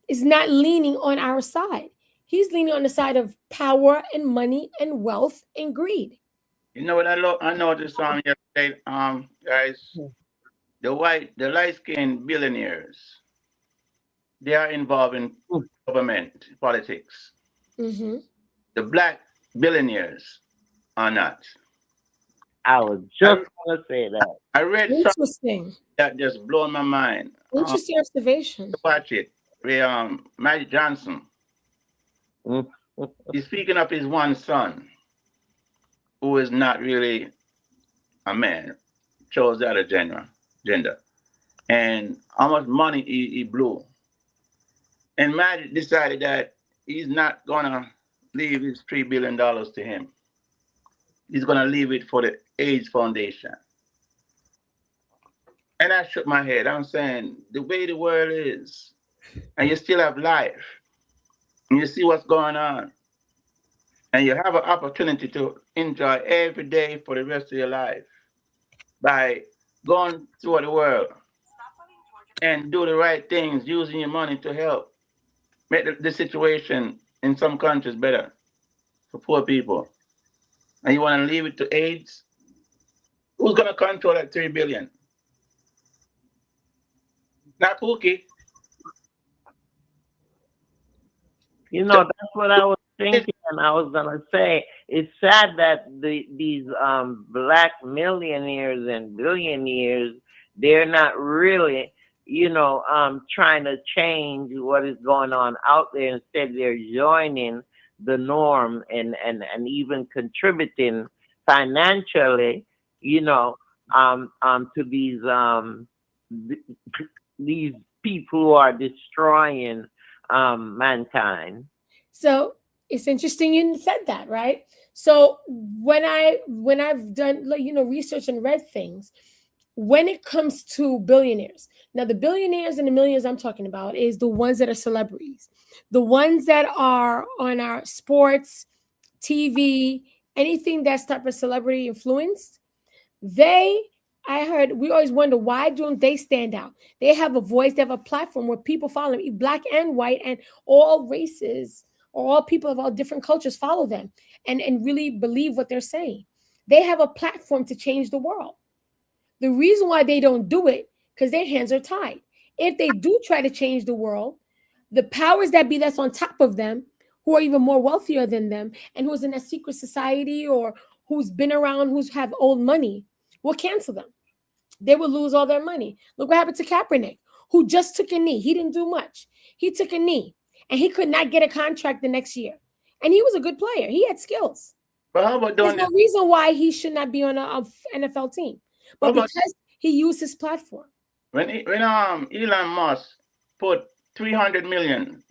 is not leaning on our side. He's leaning on the side of power and money and wealth and greed. You know what I noticed yesterday, guys? The light-skinned billionaires, they are involved in government politics. Mm-hmm. The black billionaires are not. I was just going to say that. I read something that just blew my mind. Interesting observation. Watch it. Magic Johnson. He's speaking of his one son, who is not really a man, chose that gender, and how much money he blew. And Magic decided that he's not gonna leave his $3 billion to him. He's gonna leave it for the AIDS Foundation. And I shook my head. I'm saying, the way the world is, and you still have life, and you see what's going on, and you have an opportunity to enjoy every day for the rest of your life by going through the world and do the right things, using your money to help make the situation in some countries better for poor people. And you want to leave it to AIDS? Who's going to control that $3 billion? Not Pookie. That's what I was thinking And I was gonna say, it's sad that these black millionaires and billionaires, they're not really, trying to change what is going on out there. Instead, they're joining the norm and even contributing financially, to these people who are destroying mankind. So it's interesting you said that, right? So when I've done research and read things, when it comes to billionaires, now the billionaires and the millions I'm talking about is the ones that are celebrities, the ones that are on our sports, TV, anything that's type of celebrity influenced. They, I heard, we always wonder, why don't they stand out? They have a voice, they have a platform where people follow them, black and white, and all races or all people of all different cultures follow them and really believe what they're saying. They have a platform to change the world. The reason why they don't do it, because their hands are tied. If they do try to change the world, the powers that be that's on top of them, who are even more wealthier than them, and who's in a secret society or who's been around, who's have old money, will cancel them. They will lose all their money. Look what happened to Kaepernick, who just took a knee. He didn't do much. He took a knee, and he could not get a contract the next year. And he was a good player. He had skills. But how about There's doing no this? reason why he should not be on a NFL team. How But about because he used his platform. when Elon Musk put 300 million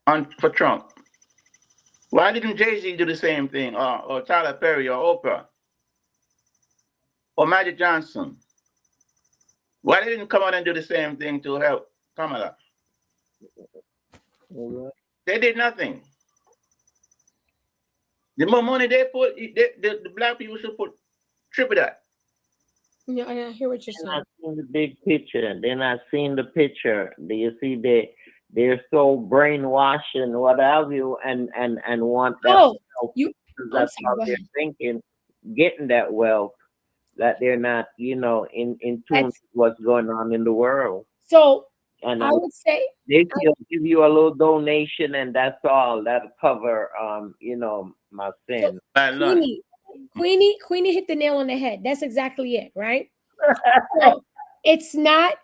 on for Trump? Why didn't Jay-Z do the same thing, or Tyler Perry, or Oprah, or Magic Johnson? Why they didn't come out and do the same thing to help Kamala? They did nothing. The more money they put, the black people should put triple that. Yeah, I hear what you're They're saying. not seeing the big picture. They're not seeing the picture. Do you see they're so brainwashed and what have you, and want that Oh, wealth. you. I'm That's sorry. how Go they're ahead. thinking, getting that wealth, that they're not, in tune with That's what's going on in the world. so. And I would say, they give you a little donation, and that's all. That'll cover, my so sin. Bad lunch. Queenie hit the nail on the head. That's exactly it, right? So it's not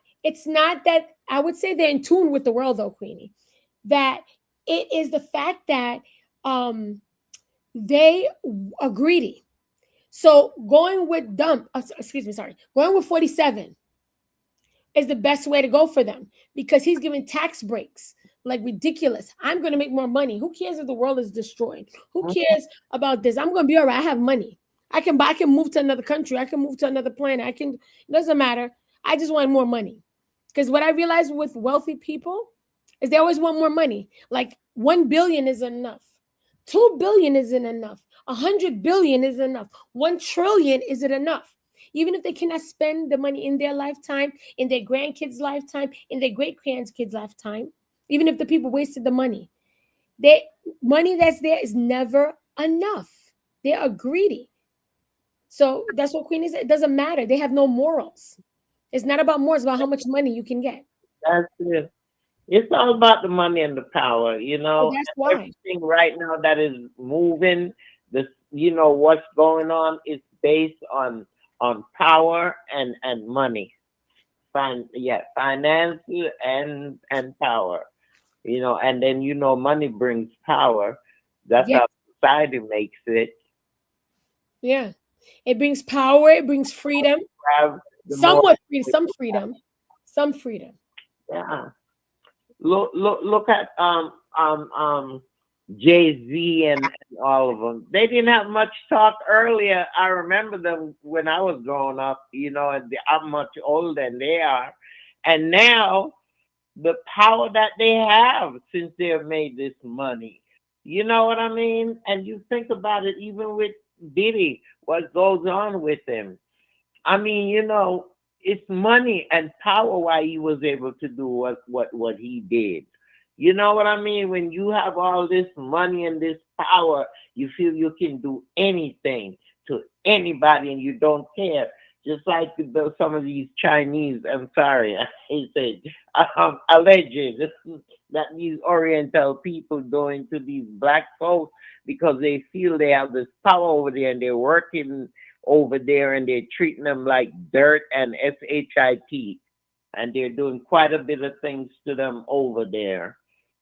that, I would say they're in tune with the world though, Queenie. That it is the fact that they are greedy. So going with going with 47 is the best way to go for them because he's giving tax breaks like ridiculous. I'm going to make more money. Who cares if the world is destroyed? Who cares about this? I'm going to be all right. I have money. I can move to another country. I can move to another planet. It doesn't matter. I just want more money. Because what I realize with wealthy people is they always want more money. Like 1 billion isn't enough. 2 billion isn't enough. 100 billion isn't enough. 1 trillion isn't enough. Even if they cannot spend the money in their lifetime, in their grandkids' lifetime, in their great grandkids' lifetime, even if the people wasted the money, money that's there is never enough. They are greedy. So that's what Queenie said. It doesn't matter. They have no morals. It's not about morals, it's about how much money you can get. That's it. It's all about the money and the power, Oh, that's why. Everything right now that is moving, what's going on is based on power and money. Finance and power. And then money brings power. That's Yes. how society makes it. Yeah. It brings power, it brings freedom. Have the more, Somewhat freedom, some freedom. yeah. Look at Jay-Z and all of them. They didn't have much talk earlier. I remember them when I was growing up, and I'm much older than they are. And now the power that they have since they've made this money. You know what I mean? And you think about it, even with Diddy, what goes on with him. I mean, it's money and power why he was able to do what he did. You know what I mean? When you have all this money and this power, you feel you can do anything to anybody and you don't care. Just like some of these Chinese, I'm sorry, I said alleged. that these Oriental people doing to these black folks because they feel they have this power over there and they're working over there and they're treating them like dirt and shit, and they're doing quite a bit of things to them over there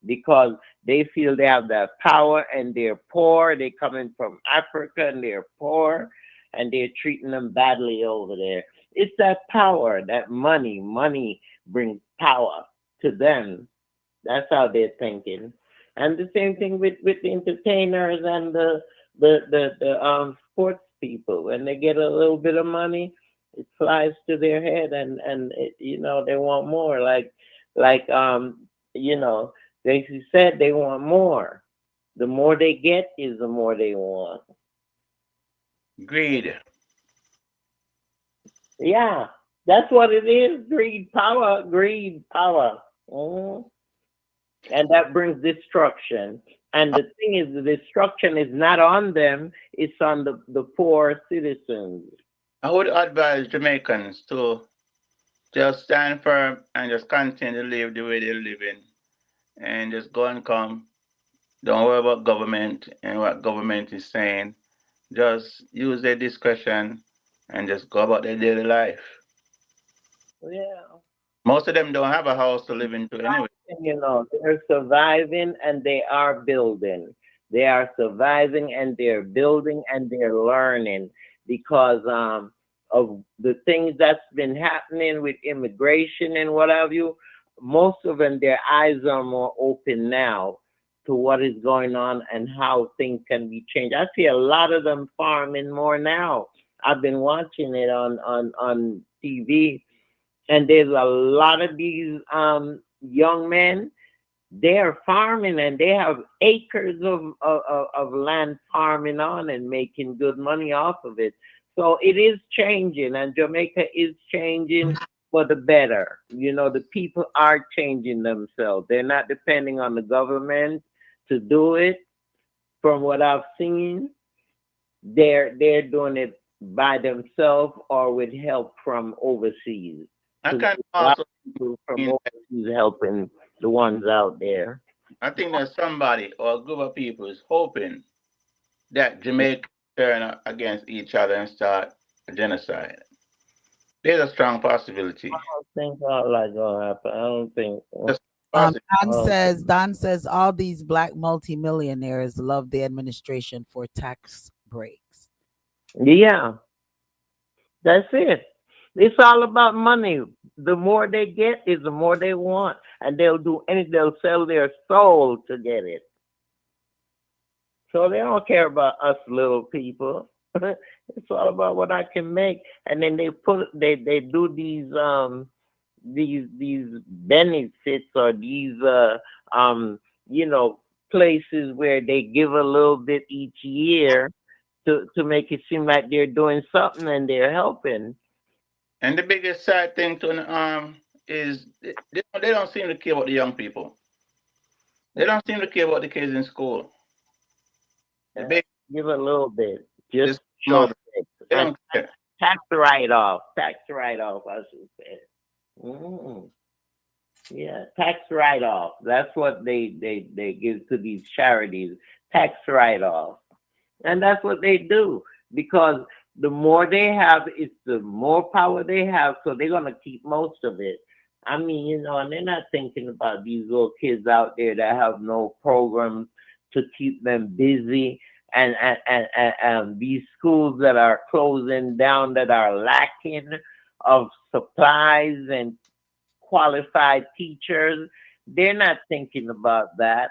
because they feel they have that power and they're poor. They're coming from Africa and they're poor and they're treating them badly over there. It's that power, that money. Money brings power to them. That's how they're thinking. And the same thing with the entertainers and the sports people. When they get a little bit of money, it flies to their head and it, they want more. Like you know, they said they want more. The more they get is the more they want. Greed. Yeah, that's what it is. Greed, power, greed, power. Mhm. And that brings destruction. And the thing is, the destruction is not on them, it's on the poor citizens. I would advise Jamaicans to just stand firm and just continue to live the way they're living and just go and come. Don't worry about government and what government is saying. Just use their discretion and just go about their daily life. Yeah. Most of them don't have a house to live into anyway. They're surviving and they are building. They are surviving and they're building and they're learning because of the things that's been happening with immigration and what have you. Most of them, their eyes are more open now to what is going on and how things can be changed. I see a lot of them farming more now. I've been watching it on TV, and there's a lot of these young men. They're farming and they have acres of land farming on and making good money off of it. So it is changing, and Jamaica is changing for the better. The people are changing themselves. They're not depending on the government to do it. From what I've seen, they're doing it by themselves or with help from overseas. I can A lot also of people from mean that overseas helping the ones out there. I think that somebody or a group of people is hoping that Jamaica turn against each other and start a genocide. There's a strong possibility. I don't think all that gonna happen. I don't think. There's a possibility. Oh, Don says all these black multimillionaires love the administration for tax breaks. yeah, that's it. It's all about money. The more they get is the more they want, and they'll do anything. They'll sell their soul to get it. So they don't care about us little people. It's all about what I can make. And then they do these benefits or these um you know places where they give a little bit each year to make it seem like they're doing something and they're helping. And the biggest sad thing to is they don't seem to care about the young people. They don't seem to care about the kids in school. The Uh, big give a little bit, just this show money, it. they And don't care. tax write off, I should say. Mm. Yeah, tax write off. That's what they give to these charities, tax write off. And that's what they do because the more they have, it's the more power they have. So they're going to keep most of it. I mean, and they're not thinking about these little kids out there that have no programs to keep them busy. And these schools that are closing down, that are lacking of supplies and qualified teachers, they're not thinking about that.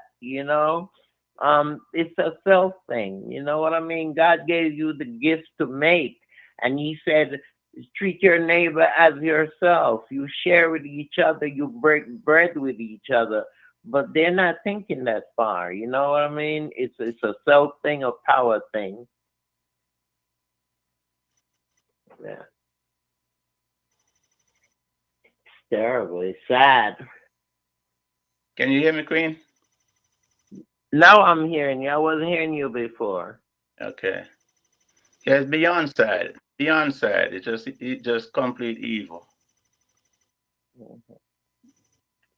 It's a self thing. You know what I mean? God gave you the gift to make, and He said, treat your neighbor as yourself. You share with each other, you break bread with each other. But they're not thinking that far. You know what I mean? It's a self thing, a power thing. Yeah, it's terrible. It's sad. Can you hear me, Queen? Now I'm hearing you. I wasn't hearing you before. Okay. Yeah, it's beyond sad. Beyond sad. It's just complete evil.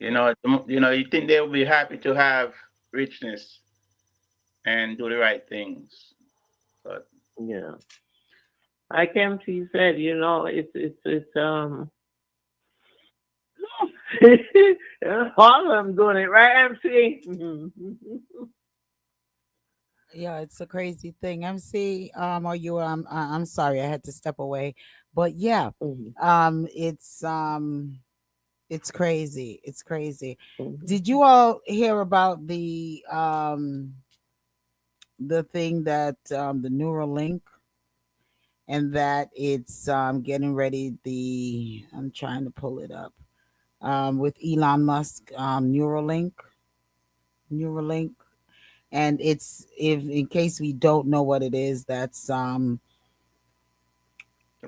You think they will be happy to have richness and do the right things. But Yeah. Like MC said, it's all of them doing it, right, MC? Yeah, it's a crazy thing. MC, or you, I'm sorry, I had to step away, but yeah, Mhm, um, it's um, it's crazy. It's crazy. mhm. Did you all hear about the thing that the Neuralink, and that it's getting ready? I'm trying to pull it up. With Elon Musk, Neuralink, and it's, if in case we don't know what it is, that's some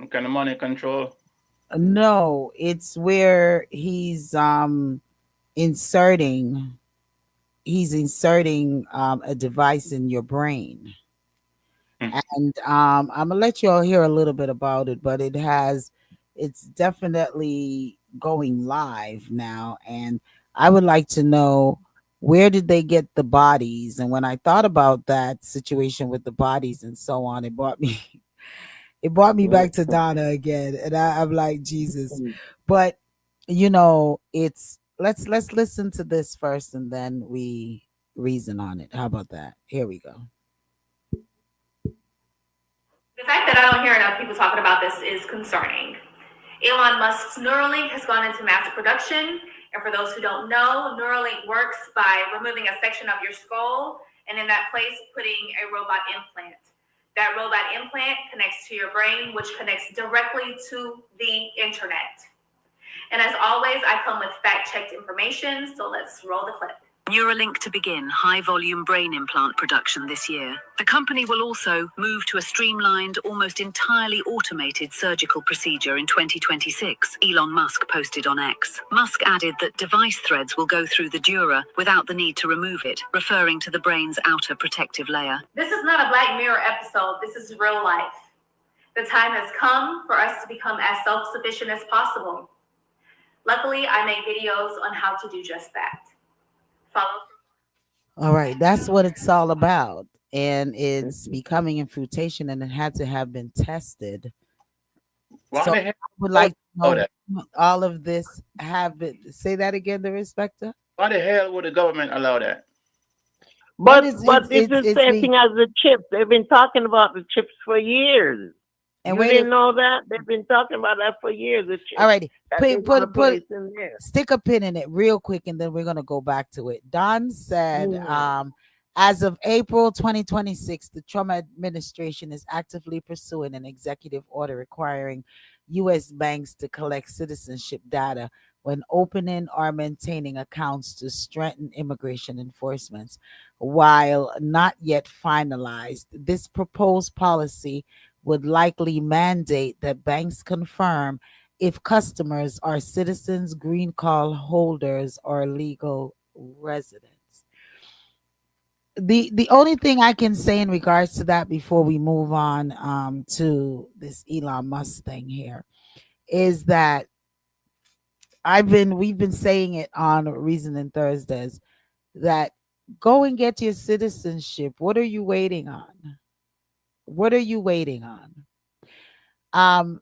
kind of money control. no, it's where inserting inserting a device in your brain. Hmm. And I'm gonna let you all hear a little bit about it, but it's definitely going live now, and I would like to know, where did they get the bodies? And when I thought about that situation with the bodies and so on, it brought me back to Donna again, and I'm like, Jesus. But it's, let's listen to this first, and then we reason on it. How about that? Here we go. The fact that I don't hear enough people talking about this is concerning. Elon Musk's Neuralink has gone into mass production. And for those who don't know, Neuralink works by removing a section of your skull and in that place putting a robot implant. That robot implant connects to your brain, which connects directly to the internet. And as always, I come with fact-checked information, so let's roll the clip. Neuralink to begin high-volume brain implant production this year. The company will also move to a streamlined, almost entirely automated surgical procedure in 2026, Elon Musk posted on X. Musk added that device threads will go through the dura without the need to remove it, referring to the brain's outer protective layer. This is not a Black Mirror episode. This is real life. The time has come for us to become as self-sufficient as possible. Luckily, I make videos on how to do just that. Follow. All right, that's what it's all about. And it's becoming in fruition, and it had to have been tested. Why So the I hell would would like to allow know, that? all of this have been, say that again, the respecter. Why the hell would the government allow that? Well, But it's the it's same being, thing as the chips. They've been talking about the chips for years. and You wait a, didn't know that? They've been talking about that for years. The all chips righty, that they want to place in there. stick a pin in it real quick, and then we're gonna go back to it. Don said, Yeah. as of April 2026, the Trump administration is actively pursuing an executive order requiring U.S. banks to collect citizenship data when opening or maintaining accounts to strengthen immigration enforcement. While not yet finalized, this proposed policy would likely mandate that banks confirm if customers are citizens, green card holders, or legal residents. The only thing I can say in regards to that before we move on to this Elon Musk thing here is that we've been saying it on Reasoning Thursdays, that go and get your citizenship. What are you waiting on? What are you waiting on? Um,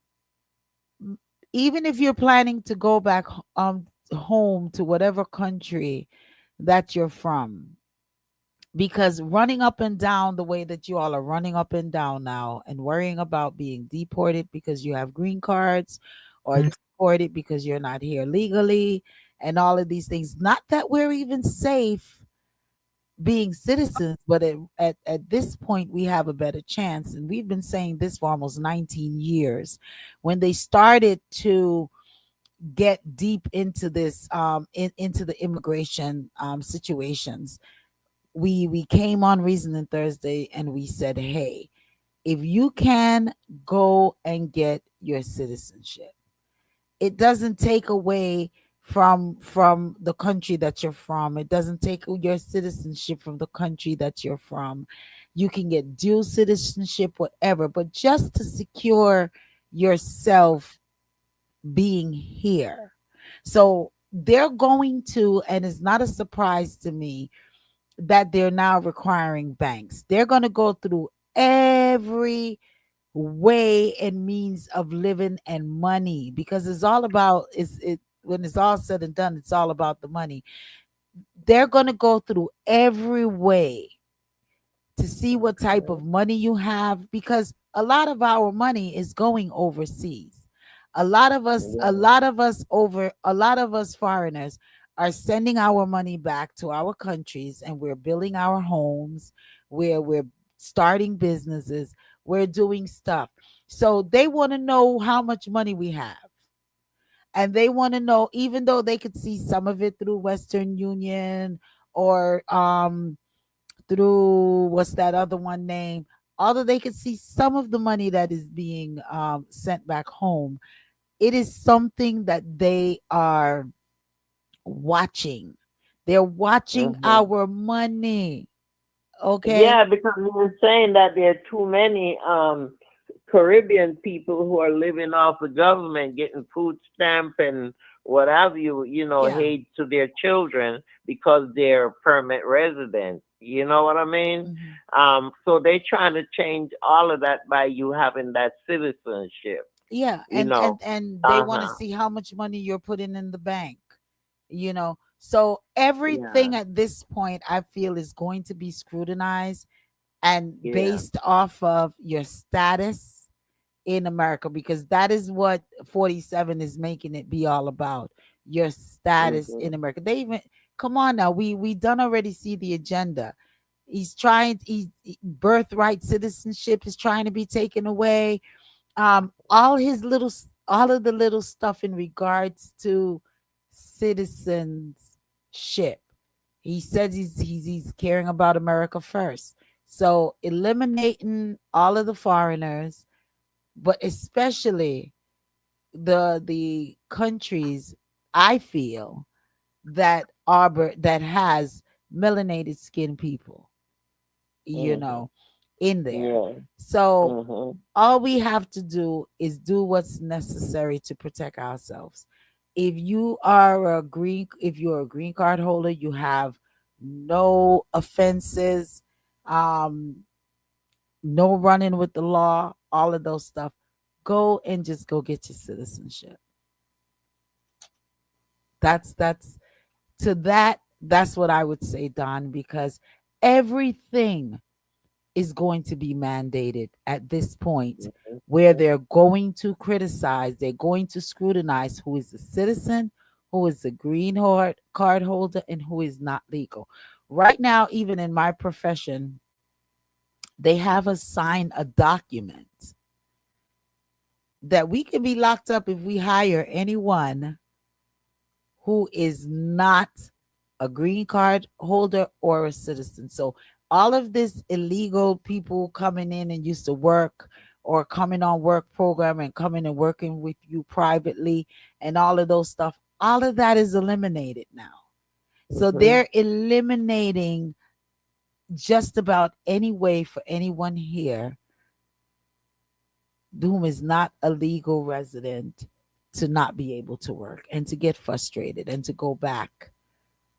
Even if you're planning to go back home to whatever country that you're from, because running up and down the way that you all are running up and down now, and worrying about being deported because you have green cards, or deported because you're not here legally, and all of these things, not that we're even safe being citizens, but at this point we have a better chance, and we've been saying this for almost 19 years. When they started to get deep into this into the immigration situations, we came on Reasoning Thursday and we said, hey, if you can go and get your citizenship, it doesn't take away from the country that you're from. It doesn't take your citizenship from the country that you're from. You can get dual citizenship, whatever, but just to secure yourself being here. So they're going to, and it's not a surprise to me that they're now requiring banks. They're going to go through every way and means of living and money, because it's all about, is it, when it's all said and done, it's all about the money. They're going to go through every way to see what type of money you have, because a lot of our money is going overseas. Yeah. A lot of us foreigners are sending our money back to our countries, and we're building our homes, where we're starting businesses, we're doing stuff. So they want to know how much money we have. And they want to know, even though they could see some of it through Western Union, or through, what's that other one name, although they could see some of the money that is being sent back home, it is something that they are watching. They're watching Hmm. our money. Okay. Yeah, because we were saying that there are too many Caribbean people who are living off the government, getting food stamp and what have you, Yeah. aid to their children because they're permanent residents. You know what I mean? Mhm. So they're trying to change all of that by you having that citizenship. Yeah, You know. and they Uh want to huh. see how much money you're putting in the bank. So everything Yeah. at this point, I feel, is going to be scrutinized and Yeah. based off of your status in America, because that is what 47 is making it be all about, your status Mhm. in America. They even, come on now, we done already see the agenda. He's trying, birthright citizenship is trying to be taken away. All of the little stuff in regards to citizenship. He says he's caring about America first. So eliminating all of the foreigners, but especially the countries, I feel, that has melanated skin people, you Mhm. know, in there. Yeah. So Mhm. all we have to do is do what's necessary to protect ourselves. If you're a green card holder, you have no offenses, um, no running with the law, all of those stuff. Go and just go get your citizenship. That's to that. That's what I would say, Don, because everything is going to be mandated at this point, where they're going to criticize, they're going to scrutinize who is a citizen, who is a card holder, and who is not legal. Right now, even in my profession, they have us sign a document that we can be locked up if we hire anyone who is not a green card holder or a citizen. So all of this illegal people coming in and used to work, or coming on work program and coming and working with you privately, and all of those stuff, all of that is eliminated now. So Mhm. they're eliminating just about any way for anyone here whom is not a legal resident to not be able to work and to get frustrated and to go back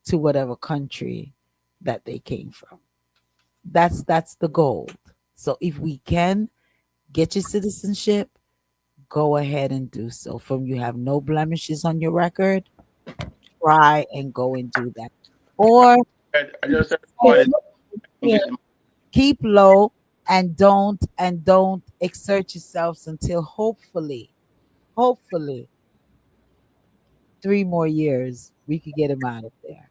to whatever country that they came from. That's the goal. So if we can get your citizenship, go ahead and do so. From you have no blemishes on your record, try and go and do that. Or I just heard keep boys Yeah. get the keep low, and don't exert yourselves until hopefully 3 more years we could get him out of there.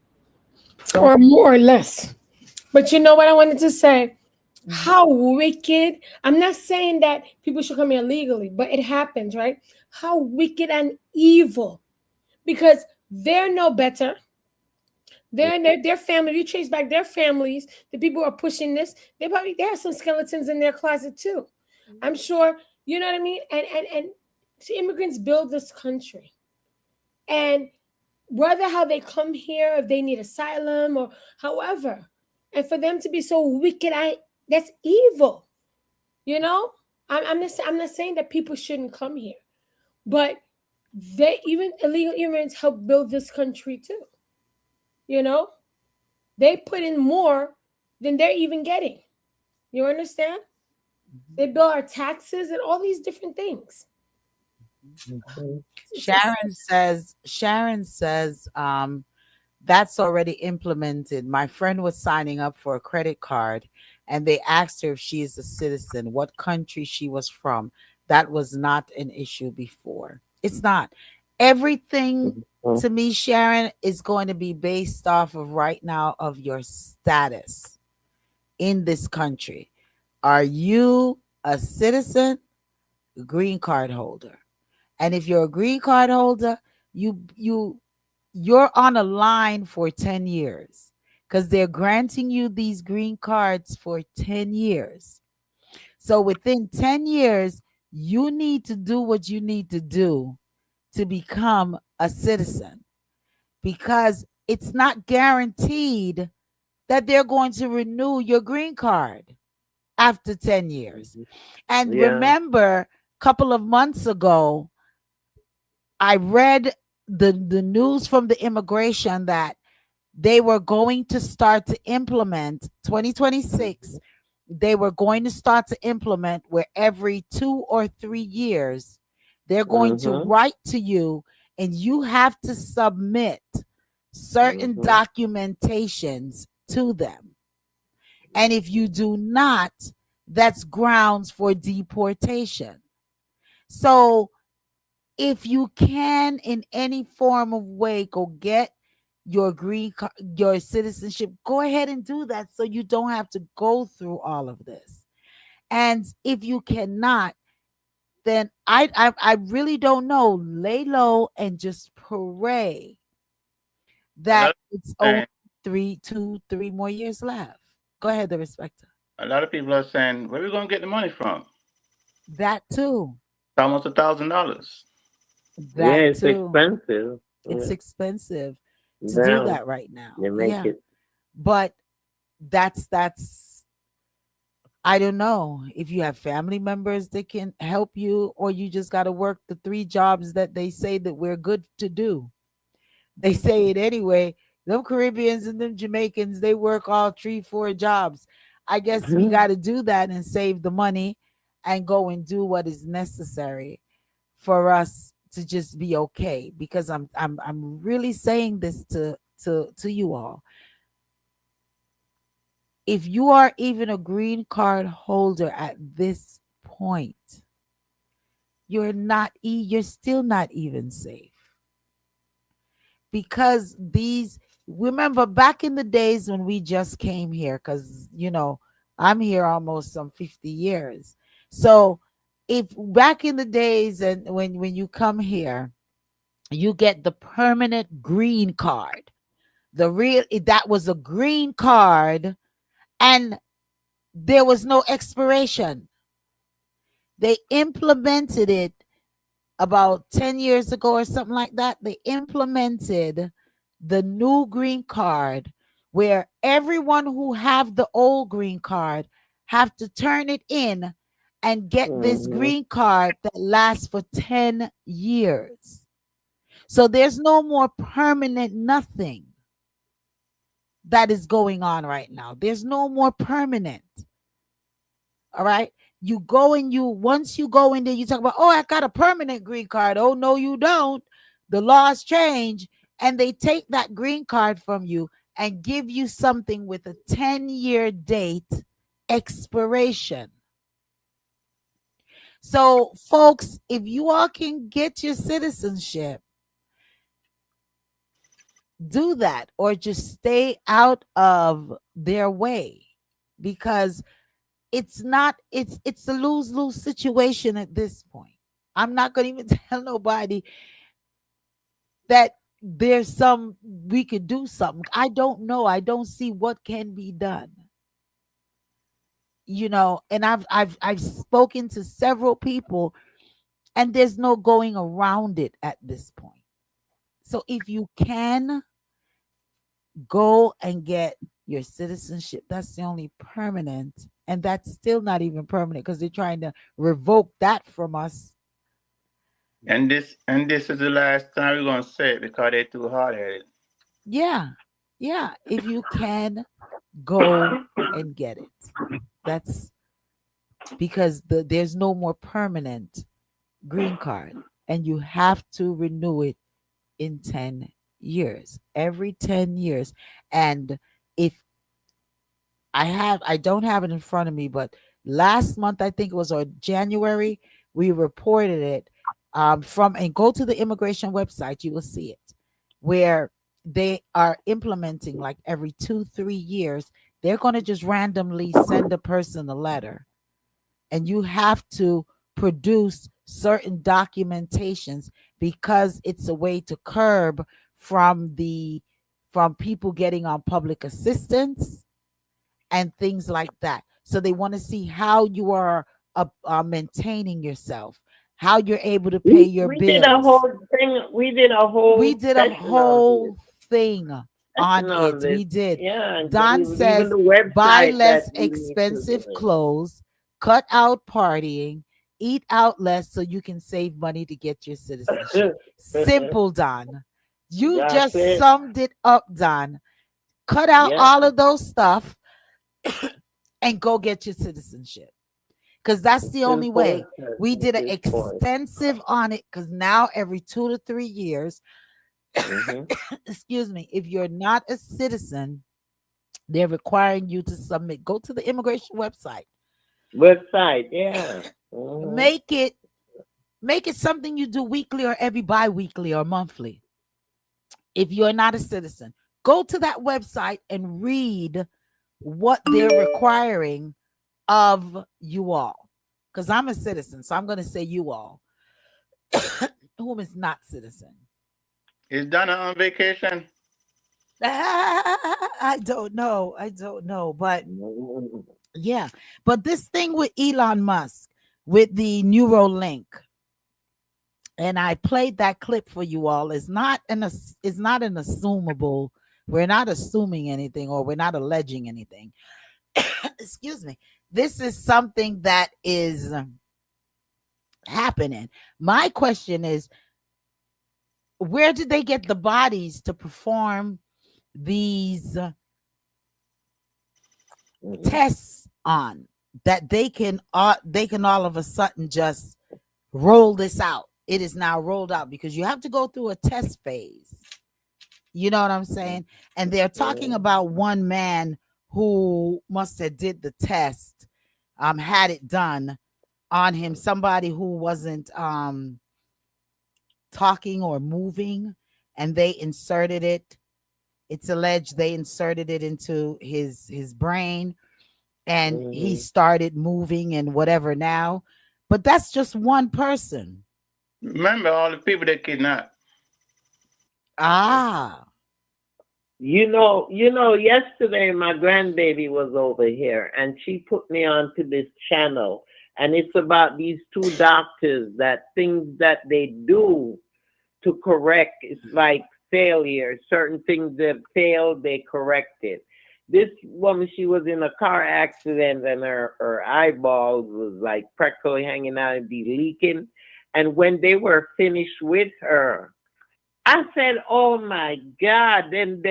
Don't. Or more or less. But you know what I wanted to say? Mhm. How wicked. I'm not saying that people should come here legally, but it happens, right? How wicked and evil. Because they're no better. Their family, you trace back their families, the people who are pushing this, they have some skeletons in their closet too. I'm sure, you know what I mean? And see, immigrants build this country. And whether how they come here, if they need asylum or however, and for them to be so wicked, that's evil. You know, I'm not saying that people shouldn't come here, but they even illegal immigrants help build this country too. You know, they put in more than they're even getting. You understand? They bill our taxes and all these different things. Mhm. Sharon says, that's already implemented. My friend was signing up for a credit card and they asked her if she is a citizen, what country she was from. That was not an issue before. It's not. Everything Mhm. to me, Sharon, is going to be based off of right now of your status in this country. Are you a citizen, green card holder? And if you're a green card holder, you're on a line for 10 years because they're granting you these green cards for 10 years. So within 10 years, you need to do what you need to do to become a citizen because it's not guaranteed that they're going to renew your green card after 10 years. Mhm. And Yeah. remember, a couple of months ago, I read the news from the immigration that they were going to start to implement 2026. They were going to start to implement where every 2 or 3 years they're going to Mhm. write to you and you have to submit certain Mhm. documentations to them. And if you do not, that's grounds for deportation. So if you can in any form of way go get your your citizenship, go ahead and do that so you don't have to go through all of this. And if you cannot, then I really don't know. Lay low and just pray A lot that of it's people only saying, 3 more years left. Go ahead, the respecter. a lot of people are saying, where are we gonna get the money from? That too. It's almost $1,000. Yeah, That it's too. expensive. It's Yeah. expensive to do Now that right now. they make Yeah. it. But that's I don't know if you have family members that can help you or you just got to work the 3 jobs that they say that we're good to do. They say it anyway. Them Caribbeans and them Jamaicans, they work all 3, 4 jobs. I guess we got to do that and save the money and go and do what is necessary for us to just be okay because I'm really saying this to you all. If you are even a green card holder at this point, you're still not even safe because these remember back in the days when we just came here cuz I'm here almost some 50 years. So if back in the days and when you come here, you get the permanent green card. The real that was a green card and there was no expiration. They implemented it about 10 years ago or something like that. They implemented the new green card where everyone who have the old green card have to turn it in and get this Mhm. green card that lasts for 10 years. So there's no more permanent nothing that is going on right now. There's no more permanent. All right. You go and once you go in there, you talk about, oh, I got a permanent green card. Oh, no, you don't. The laws change and they take that green card from you and give you something with a 10-year date expiration. So, folks, if you all can get your citizenship, do that or just stay out of their way because it's a lose-lose situation at this point. I'm not going to even tell nobody that there's some we could do something. I don't know. I don't see what can be done. And I've spoken to several people and there's no going around it at this point. So if you can go and get your citizenship, that's the only permanent, and that's still not even permanent because they're trying to revoke that from us. And this is the last time we're gonna say it because they're too hard headed. Yeah. Yeah. If you can go and get it. That's because there's no more permanent green card and you have to renew it in 10 years. Every 10 years. And if I don't have it in front of me, but last month I think it was, or January, we reported it from, and go to the immigration website, you will see it, where they are implementing like every 2-3 years, they're going to just randomly send a person a letter, and you have to produce certain documentations because it's a way to curb from the from people getting on public assistance and things like that. So they want to see how you are maintaining yourself, how you're able to pay your We did a bills. whole thing. We did a We whole did a session on this. whole thing on Session on it. this. We did. Yeah, and Don even says the buy website that less we need to do expensive it. clothes, cut out partying, eat out less so you can save money to get your citizenship. Simple, Don. You That's just it. summed it up, Don. Cut out Yeah, all of those stuff and go get your citizenship, because that's the only simple way. as We at did an this point. extensive on it because now every 2 to 3 years, Hmm. excuse me, if you're not a citizen, they're requiring you to submit. Go to the immigration website. Website, yeah. Hmm. Make it something you do weekly or every bi-weekly or monthly. If you're not a citizen, go to that website and read what they're requiring of you all. Because I'm a citizen, so I'm going to say you all, whom is not citizen. Is Donna on vacation? I don't know. I don't know. But yeah. But this thing with Elon Musk with the Neuralink, and I played that clip for you all, is not an assumable. We're not assuming anything or we're not alleging anything. Excuse me. This is something that is happening. My question is, where did they get the bodies to perform these tests on, that they can all of a sudden just roll this out? It is now rolled out because you have to go through a test phase. You know what I'm saying? And they're talking about one man who must have did the test, had it done on him, somebody who wasn't talking or moving, and they inserted it. It's alleged they inserted it into his brain, and he started moving and whatever now. But that's just one person. Remember all the people they kidnapped. Ah, Yesterday my grandbaby was over here and she put me onto this channel, and it's about these two doctors, that things that they do to correct. It's like failure. Certain things that failed, they correct it. This woman, she was in a car accident and her eyeballs was like prickly hanging out and be leaking. And when they were finished with her, I said, "Oh my God!" Then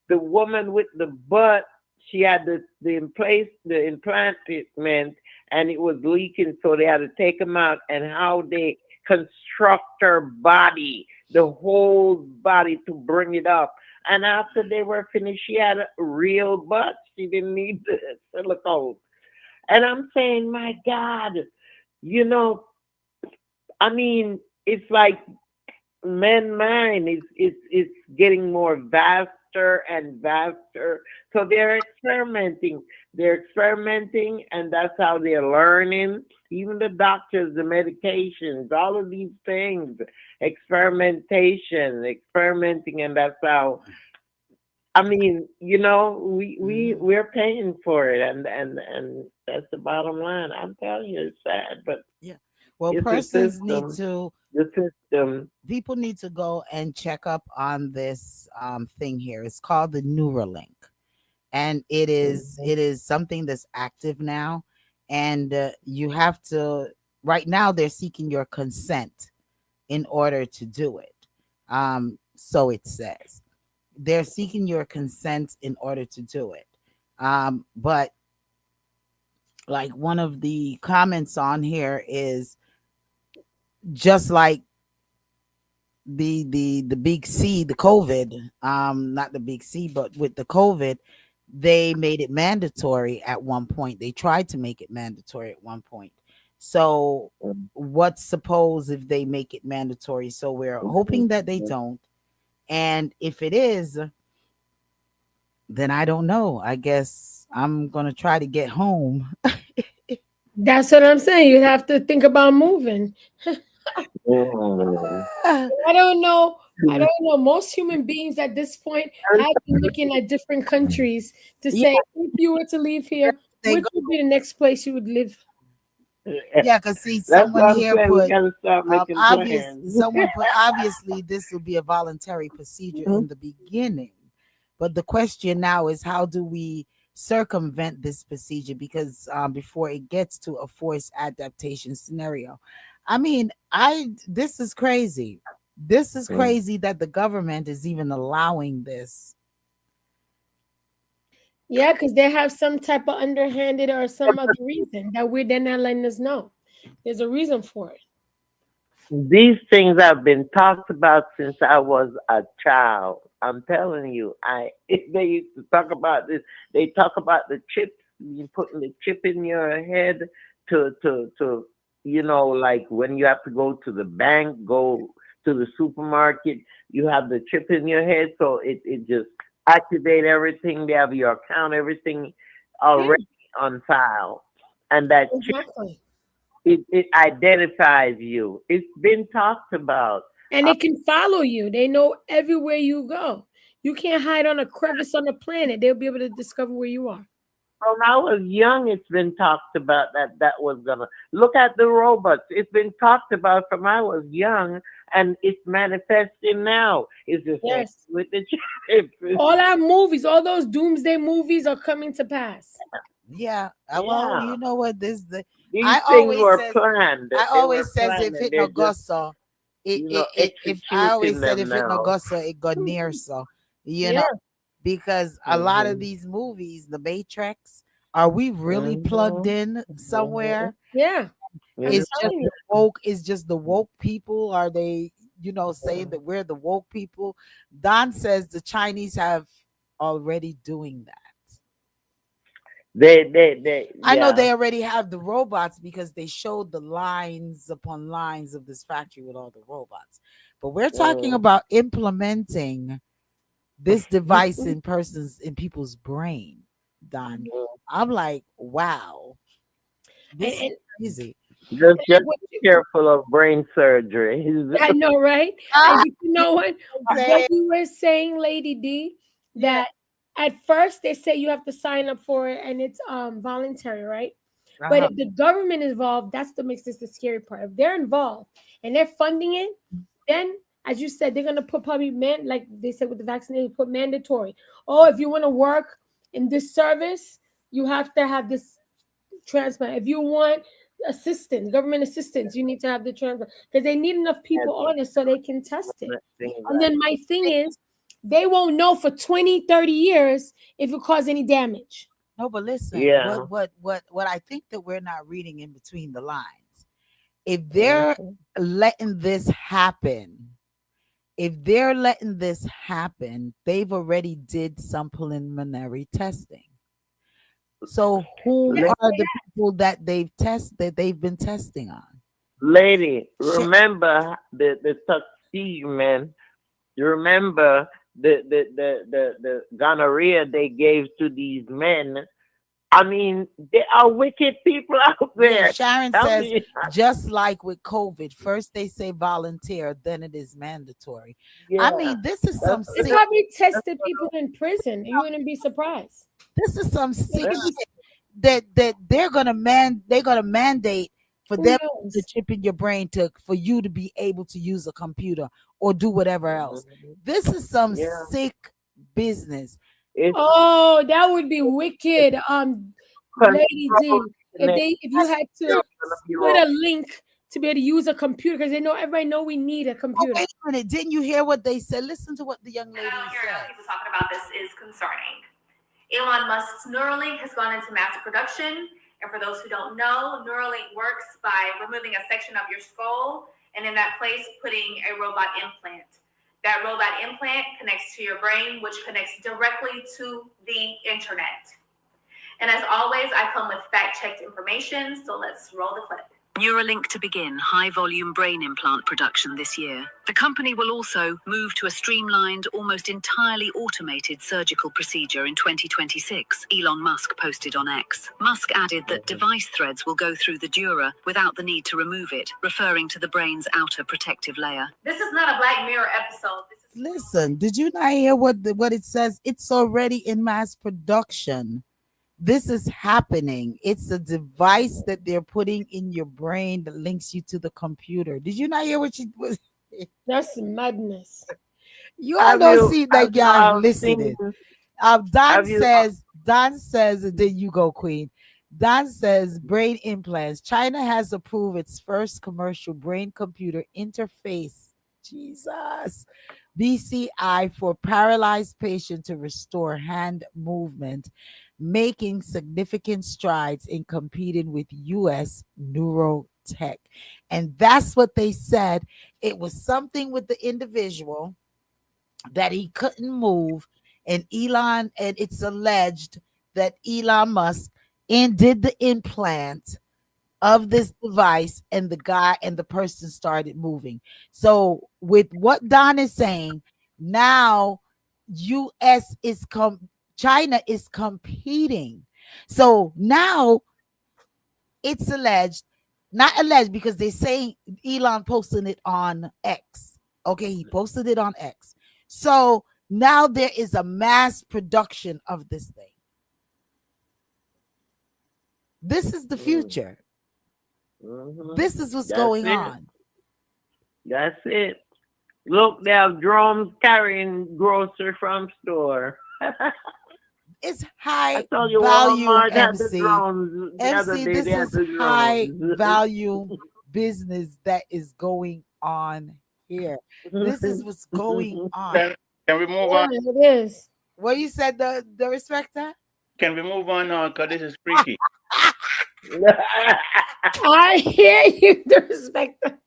the woman with the butt, she had the implantment, and it was leaking, so they had to take them out. And how they construct her body, the whole body to bring it up. And after they were finished, she had a real butt. She didn't need the silicone. And I'm saying, my God, you know, I mean, it's like man mind is getting more vaster and vaster. So they're experimenting, and that's how they're learning. Even the doctors, the medications, all of these things, experimenting, and that's how. I mean, we're paying for it, and that's the bottom line. I'm telling you, it's sad, but yeah. Well, it's a persons need system. to The system. people need to go and check up on this thing here. It's called the Neuralink, and it is something that's active now, and you have to. Right now, they're seeking your consent in order to do it. So it says they're seeking your consent in order to do it. But like one of the comments on here is just like the big C, the COVID, not the big C, but with the COVID, they made it mandatory at one point. They tried to make it mandatory at one point. So what's suppose if they make it mandatory? So we're hoping that they don't. And if it is, then I don't know. I guess I'm gonna try to get home. That's what I'm saying. You have to think about moving. Mm. I don't know. I don't know. Most human beings at this point have been looking at different countries to Yeah, say, if you were to leave here, they which go. would be the next place you would live? Yeah, cause see, That's someone what I'm here saying. We put gotta start making obvious. plans. Someone put obviously this will be a voluntary procedure in the beginning, but the question now is how do we circumvent this procedure because before it gets to a forced adaptation scenario. I mean, I this is crazy. This is crazy that the government is even allowing this. Yeah, because they have some type of underhanded or some other reason that they're not letting us know. There's a reason for it. These things have been talked about since I was a child. I'm telling you, they used to talk about this. They talk about the chips, you putting the chip in your head to like when you have to go to the bank, go to the supermarket, you have the chip in your head, so it just activate everything. They have your account, everything Yeah, already on file, and that chip exactly. it identifies you. It's been talked about. And they can follow you. They know everywhere you go. You can't hide on a crevice on the planet. They'll be able to discover where you are. When I was young, it's been talked about that was gonna look at the robots. It's been talked about from I was young, and it's manifesting now. It's just that Yes. with the chip. All our movies, all those doomsday movies are coming to pass. Yeah. Well, Yeah, you know what this the these I things always were says planned. I They were always says planned, if and it no they're go just so it if I executing always said them if it no now. go so it go near so you Yeah. know because a lot of Hmm. these movies, the Matrix, are we really plugged Hmm. in somewhere? Yeah. I'm Yeah. It's just telling you. the woke. It's just the woke people. Are they, saying that we're the woke people? Don says the Chinese have already doing that. I know Yeah. they already have the robots because they showed the lines upon lines of this factory with all the robots. But we're talking Mm. about implementing this device in people's brain, Don. I'm like, wow, And, this is and, crazy. Just and what be careful of brain surgery. I know, right? And Ah, you know what? What say, you were saying, Lady D, yeah. that at first they say you have to sign up for it and it's voluntary, right? But Uh-huh. if the government is involved, that's what makes this the scary part. If they're involved and they're funding it, then as you said, they're gonna put probably like they said with the vaccination, put mandatory. Oh, if you want to work in this service, you have to have this transplant. If you want assistance, government assistance, you need to have the transplant because they need enough people on it so they can test it. And then my thing is, they won't know for 20, 30 years if it caused any damage. No, but listen, Yeah. what I think that we're not reading in between the lines. If they're Mhm. letting this happen, if they're letting this happen, they've already did some preliminary testing. So who La- are the people that they've been testing on? Lady, Shit. remember the Tuskegee man. You remember the gonorrhea they gave to these men. I mean, there are wicked people out Yeah, there. Sharon Tell says me. just like with COVID, first they say volunteer, then it is mandatory. I Yeah. mean, this is some That's They sick. probably tested people in prison. You wouldn't be surprised. This is some They sick could be, shit that they're gonna mandate for who them to knows? chip in your brain to for you to be able to use a computer or do whatever else. Mhm. This is some Yeah. sick business. It's Oh, that would be wicked. controlled Lady D, and if you had to it's gonna be put wrong. a link to be able to use a computer because they know everybody know we need a Oh, computer. wait a minute. Didn't you hear what they said? Listen to what the young lady I don't hear enough said. people talking about this is concerning. Elon Musk's Neuralink has gone into mass production. And for those who don't know, Neuralink works by removing a section of your skull and in that place putting a robot implant. That robot implant connects to your brain, which connects directly to the internet. And as always, I come with fact-checked information, so let's roll the clip. Neuralink to begin high-volume brain implant production this year. The company will also move to a streamlined, almost entirely automated surgical procedure in 2026, Elon Musk posted on X. Musk added that device threads will go through the dura without the need to remove it, referring to the brain's outer protective layer. This is not a Black Mirror episode. Listen, did you not hear what it says? It's already in mass production. This is happening. It's a device that they're putting in your brain that links you to the computer. Did you not hear what she was? That's madness. You all don't see like y'all listening. Don says, and then you go, Queen. Don says brain implants. China has approved its first commercial brain computer interface. Jesus. BCI for paralyzed patient to restore hand movement, making significant strides in competing with US neurotech. And that's what they said. It was something with the individual that he couldn't move, and it's alleged that Elon Musk did the implant of this device, and the person started moving. So with what Don is saying, now China is competing. So now it's alleged, not alleged because they're saying Elon posted it on X. Okay, he posted it on X. So now there is a mass production of this thing. This is the future. This is what's going on. That's it. Look, they have drones carrying grocery from store. It's high value, MC. MC, this is high value business that is going on here. This is what's going on. Can we move on? It is. What you said, the Respecta? Can we move on now? Because this is freaky. I hear you, the Respecta.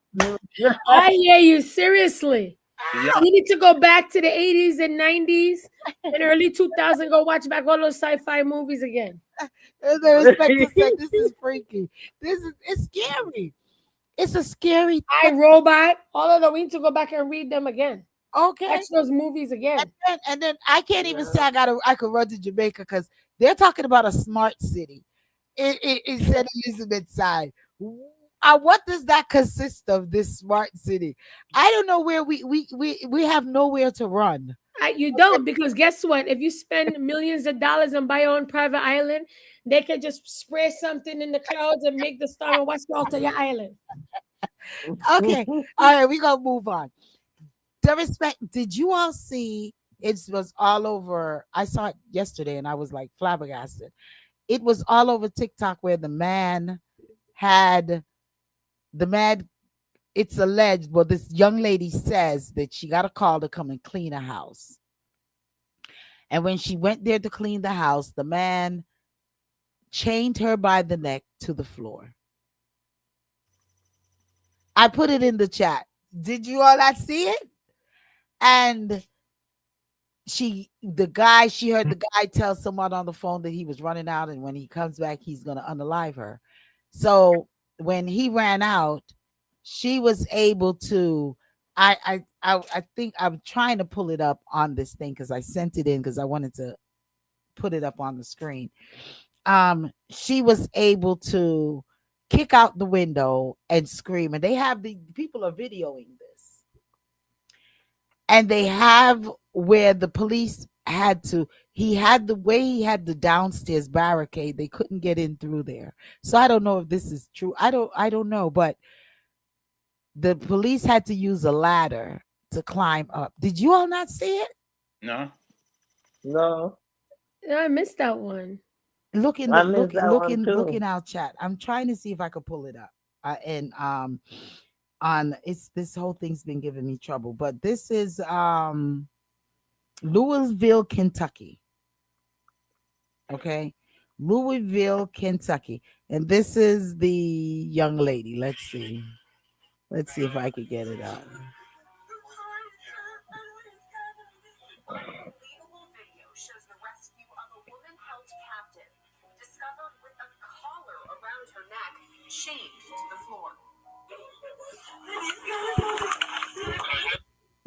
I hear you, seriously. Yeah. You need to go back to the 80s and 90s and early 2000s, go watch back all those sci-fi movies again. The Respecta said this is freaky. It's scary. It's a scary thing. I Robot, all of them. We need to go back and read them again. Okay. Watch those movies again. And then I can't even say I could run to Jamaica because they're talking about a smart city. It said Elizabeth side. What does that consist of, this smart city? I don't know where we have nowhere to run. You don't, because guess what? If you spend millions of dollars and buy your own private island, they can just spray something in the clouds and make the storm and watch you out to your island. Okay. All right, we're gonna move on. Did you all see it was all over? I saw it yesterday and I was like flabbergasted. It was all over TikTok where it's alleged, well, this young lady says that she got a call to come and clean a house. And when she went there to clean the house, the man chained her by the neck to the floor. I put it in the chat. Did you all not see it? And she heard the guy tell someone on the phone that he was running out, and when he comes back, he's going to unalive her. So when he ran out, she was able to, I think I'm trying to pull it up on this thing because I sent it in because I wanted to put it up on the screen. She was able to kick out the window and scream, and the people are videoing this, and they have where the police he had the downstairs barricade. They couldn't get in through there. So I don't know if this is true. I don't know, but the police had to use a ladder to climb up. Did you all not see it? No. I missed that one. Look in our chat. I'm trying to see if I could pull it up. and on it's this whole thing's been giving me trouble, but this is Louisville, Kentucky. Okay. Louisville, Kentucky. And this is the young lady. Let's see. Let's see if I could get it out.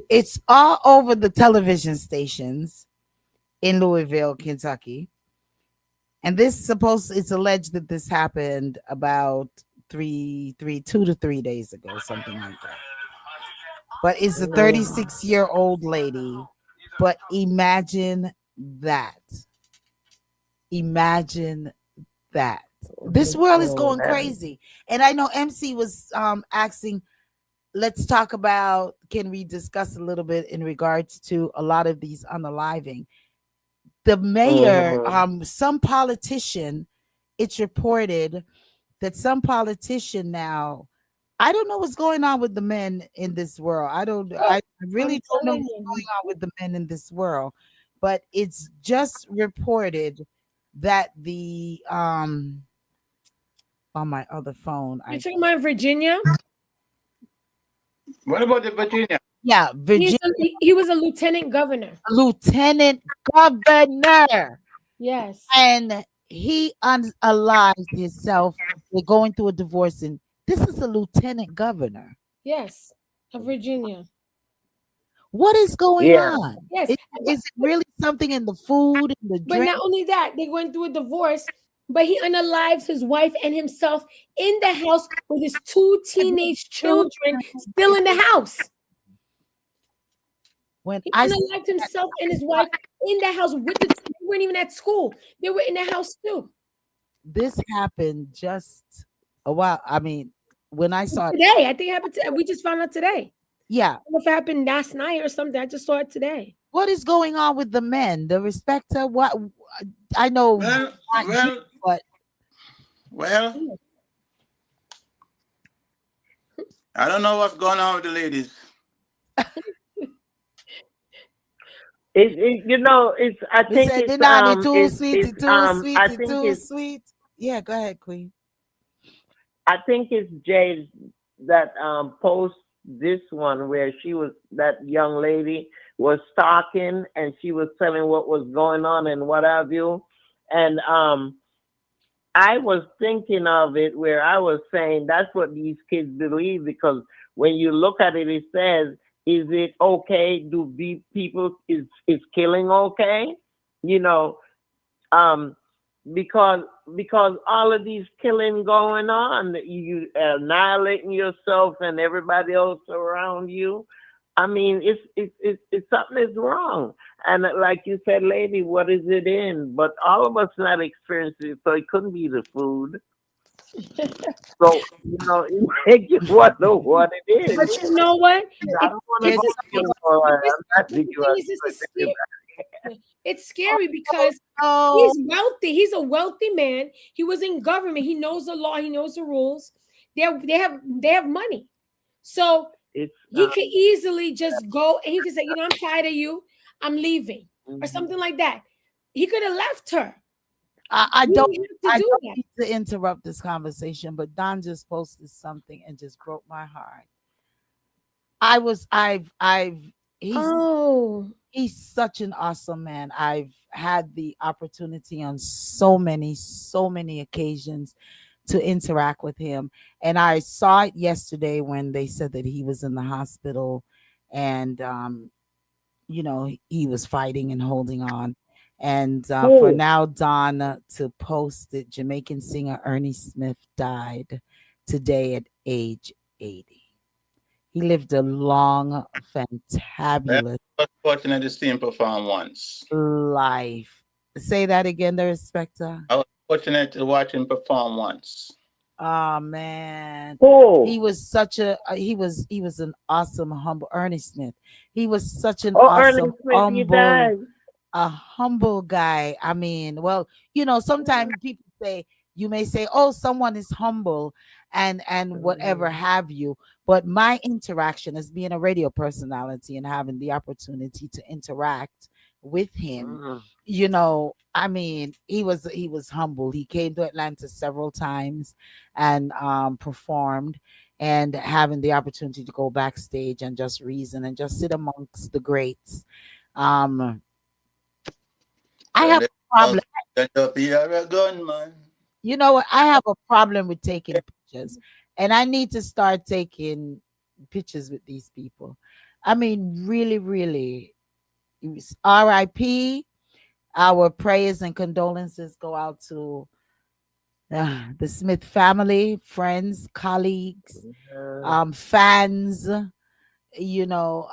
It's all over the television stations in Louisville, Kentucky. And this supposed it's alleged that this happened about 2 to 3 days ago, something like that. But it's a 36-year-old lady. But imagine that. Imagine that. This world is going crazy. And I know MC was asking, let's talk about, can we discuss a little bit in regards to a lot of these unaliving? The mayor, some politician, it's reported that some politician now, I don't know what's going on with the men in this world. I really don't know what's going on with the men in this world, but it's just reported that the on my other phone. You're talking about Virginia? What about the Virginia? Yeah, Virginia. He was a lieutenant governor. Lieutenant governor. Yes. And he unalived himself. They're going through a divorce, and this is a lieutenant governor. Yes, of Virginia. What is going on? Yes. Is it really something in the food and the But drink? not only that, they went through a divorce, but he unalived his wife and himself in the house with his 2 teenage children still in the house. When he unalived himself and his wife in the house with they weren't even at school. They were in the house too. This happened just a while. I mean, when I saw it today, I think it happened. We just found out today. Yeah. I don't know if it happened last night or something. I just saw it today. What is going on with the men? The Respecta? What I know. Well, I don't know what's going on with the ladies. I think it's too sweet, too sweet. Yeah, go ahead, Queen. I think it's Jade that posts this one where that young lady was talking and she was telling what was going on and what have you. And I was thinking of it where I was saying that's what these kids believe, because when you look at it, it says, is it okay? Do people is killing okay? Because all of these killing going on, you annihilating yourself and everybody else around you. I mean, it's something is wrong. And like you said, lady, what is it in? But all of us not experiencing it, so it couldn't be the food. So, it makes you wonder what it is. But you know what? I don't want to go. It's scary because he's wealthy. He's a wealthy man. He was in government. He knows the law. He knows the rules. They have money. So he could easily just go and he could say, I'm tired of you. I'm leaving, or something like that. He could have left her. I don't need to interrupt this conversation, but Don just posted something and just broke my heart. He's such an awesome man. I've had the opportunity on so many occasions to interact with him. And I saw it yesterday when they said that he was in the hospital and, he was fighting and holding on. And for now, Donna to post it, Jamaican singer Ernie Smith died today at age 80. He lived a long, fantabulous. I was fortunate to see him perform once. Life. Say that again, the Respecta. I was fortunate to watch him perform once. Oh man. He was such he was an awesome, humble Ernie Smith. He was such an awesome, humble guy. I mean, well, sometimes people say, you may say, oh, someone is humble. and whatever have you. But my interaction as being a radio personality and having the opportunity to interact with him, I mean, he was humble. He came to Atlanta several times and performed, and having the opportunity to go backstage and just reason and just sit amongst the greats. um I have Well, a problem. end up here a gunman. You know what? I have a problem with taking pictures, and I need to start taking pictures with these people. I mean, really, really. RIP. Our prayers and condolences go out to the Smith family, friends, colleagues, fans, you know,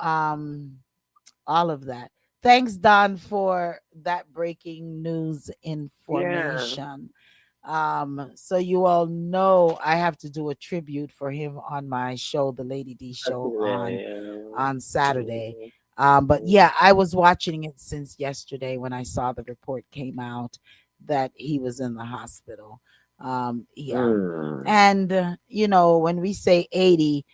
all of that. Thanks, Don, for that breaking news Yeah. information. So you all know I have to do a tribute for him on my show, the Lady D That's show it. on Saturday. Mhm. But yeah, I was watching it since yesterday when I saw the report came out that he was in the hospital. Yeah. Mm. And when we say 80,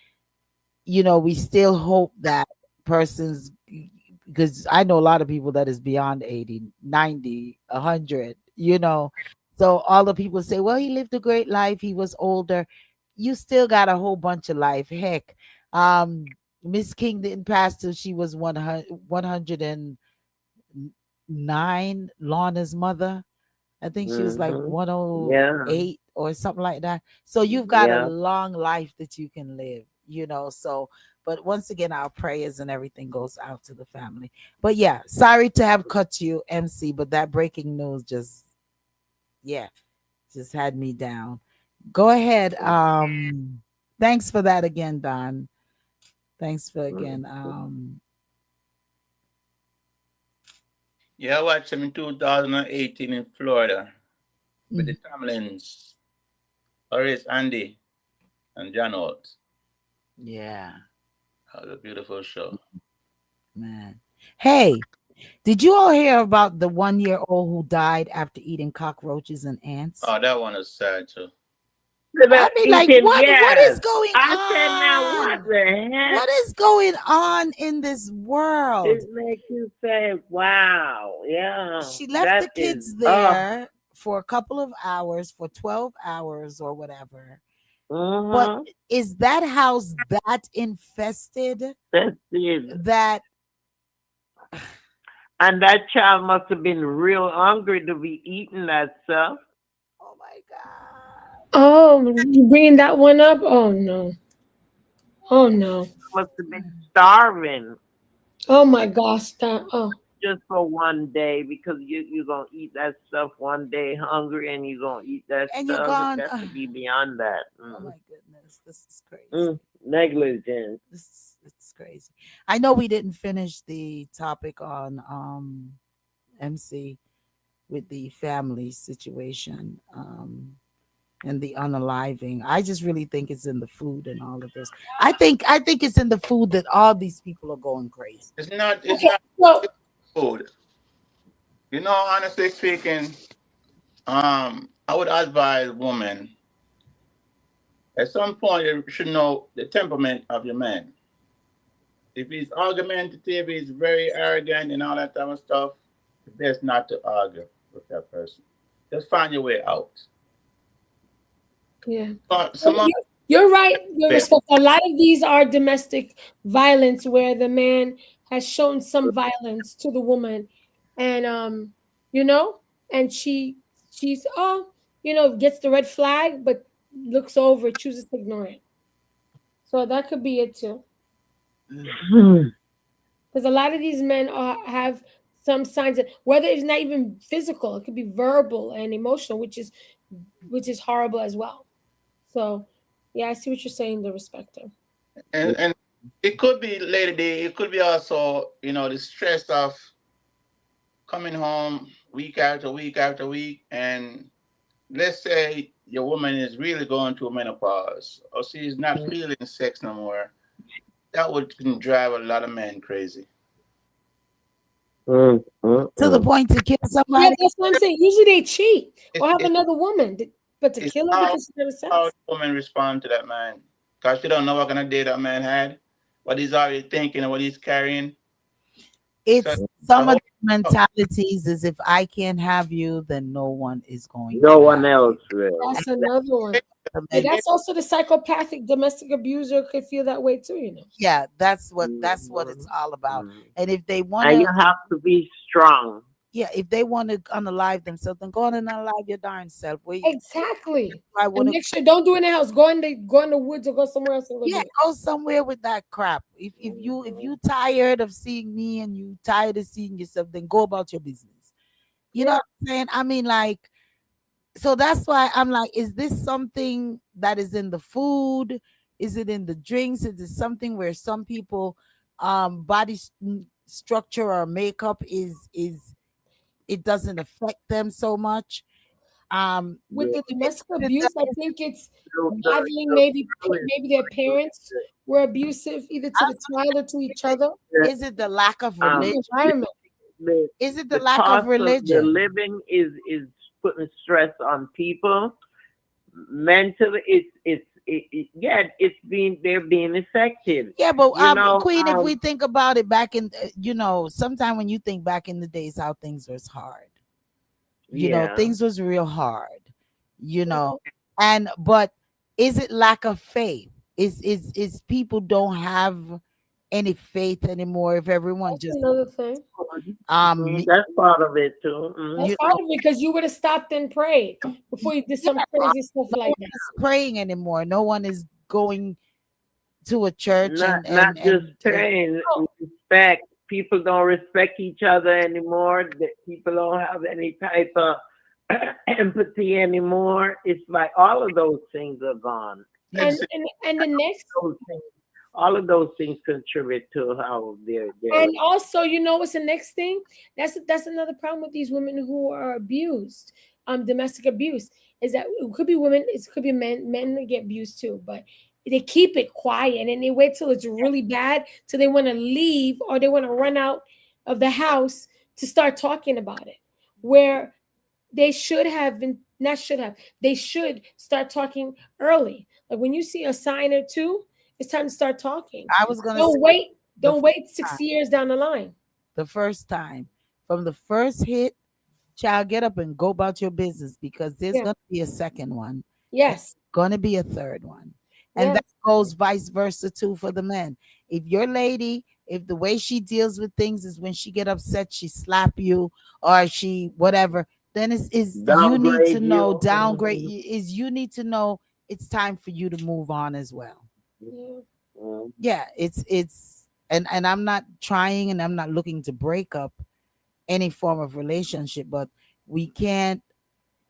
we still hope that persons, because I know a lot of people that is beyond 80, 90, 100, so all the people say, well, he lived a great life, he was older. You still got a whole bunch of life. Heck, Miss King didn't pass till she was 109. Lorna's mother, I think she was like Mhm. Yeah. 108 or something like that. So you've got a Yeah. long life that you can live, So, but once again, our prayers and everything goes out to the family. But yeah, sorry to have cut you, MC, but that breaking news yeah, just had me down. Go ahead. Thanks for that again, Don. Thanks for again. Yeah, I watched him in 2018 in Florida with the Mm, Tamlins, Horace Andy, and John Holt. yeah, That was a beautiful show. man. Hey, did you all hear about the 1-year-old who died after eating cockroaches and ants? Oh, that one was sad too. The I mean, like, eating, what is yes. going I said, now what on? the heck? What is going on in this world? It makes you say, wow, yeah, She left that the is, kids there for a couple of hours, for 12 hours or whatever. But mm-hmm. is that house that infested That's it. that? And that child must have been real hungry to be eating that stuff. Oh my God. Oh, you bringing that one up? Oh no. Oh no. Must have been starving Oh my gosh. Oh. just for one day because you're going to eat that stuff one day hungry and you're going to eat that And you're stuff. It gone. got to be beyond that. Oh my goodness. This is crazy. Negligence. It's crazy. I know we didn't finish the topic on MC with the family situation and the unaliving. I just really think it's in the food and all of this. I think it's in the food that all these people are going crazy. It's not. It's Okay. not So food. Honestly speaking, I would advise women at some point you should know the temperament of your man. If he's argumentative, he's very arrogant and all that type of stuff, it's best not to argue with that person. Just find your way out. yeah. Someone, You're right. You're respect. A lot of these are domestic violence where the man has shown some violence to the woman, and you know, and she's gets the red flag, but looks over, chooses to ignore it. So that could be it too. Because a lot of these men have some signs that whether it's not even physical, it could be verbal and emotional, which is horrible as well. So, yeah, I see what you're saying, the respecter. and it could be Lady D. It could be also the stress of coming home week after week after week, and let's say your woman is really going through menopause, or she's not feeling sex no more. That would can drive a lot of men crazy. To the point to kill Yeah, somebody. that's what I'm saying. Usually they cheat It, or have it, another woman. But to It's kill her because she never how sex? the woman respond to that man. Because she don't know what kind of day that man had, what he's already thinking and what he's carrying. So It's the some of whole the mentalities is if I can't have you, then no one is going to No one have you. else will. That's another one. The But men- that's also the psychopathic domestic abuser could feel that way too, you know. yeah, that's what it's all about. Mhm. And if they want And to, you have to be strong. yeah, if they want to unalive themselves, then go on and unalive your darn self. Exactly. I And wouldn't. make sure don't do it in the house. Go in the woods or go somewhere else and go Yeah, do it. go somewhere with that crap. If you tired of seeing me and you tired of seeing yourself, then go about your business. You know Yeah. what I'm saying? I mean, like, so that's why I'm like, is this something that is in the food? Is it in the drinks? Is it something where some people body structure or makeup is it doesn't affect them so much? With Yeah. the domestic Is it abuse, I the, think it's So rivaling the maybe their parents were abusive either to the child or to each other. is it the lack of Maybe um, the religion? environment. the Is it the the lack of cost of the religion? living is putting stress on people. Mentally, yeah, they're being affected. Yeah, but You know, Queen, if we think about it back in, sometime when you think back in the days how things was hard, yeah. things was real hard, you know, and but is it lack of faith? Is people don't have any faith anymore if everyone That's just another thing. me- That's part of it too. That's you part know, of it because you would have stopped and prayed before you did yeah, some crazy stuff no like one that. is praying anymore. No one is going to a church Not and not and just and, and pain, Oh, respect. People don't respect each other anymore. That people don't have any type of empathy anymore. It's like all of those things are gone. and it's and the next Those things, all of those things contribute to how they're. and also, you know what's the next thing? That's another problem with these women who are abused, domestic abuse, is that it could be women, it could be men that get abused too, but they keep it quiet and they wait till it's really bad till they want to leave or they want to run out of the house to start talking about it. Where they should have been not should have they should start talking early. Like when you see a sign or two, it's time to start talking. I was gonna say don't wait the don't first wait time, 6 years down the line. the first time from the first hit. Child, get up and go about your business because there's Yeah. going to be a second one. Yes. Going to be a third one. And that Yes. goes vice versa too for the men. If your lady, if the way she deals with things is when she get upset, she slap you or she whatever, then is you need to Downgrade know, you. downgrade is you need to know it's time for you to move on as well. Yeah. Yeah, it's and I'm not trying and I'm not looking to break up any form of relationship, but we can't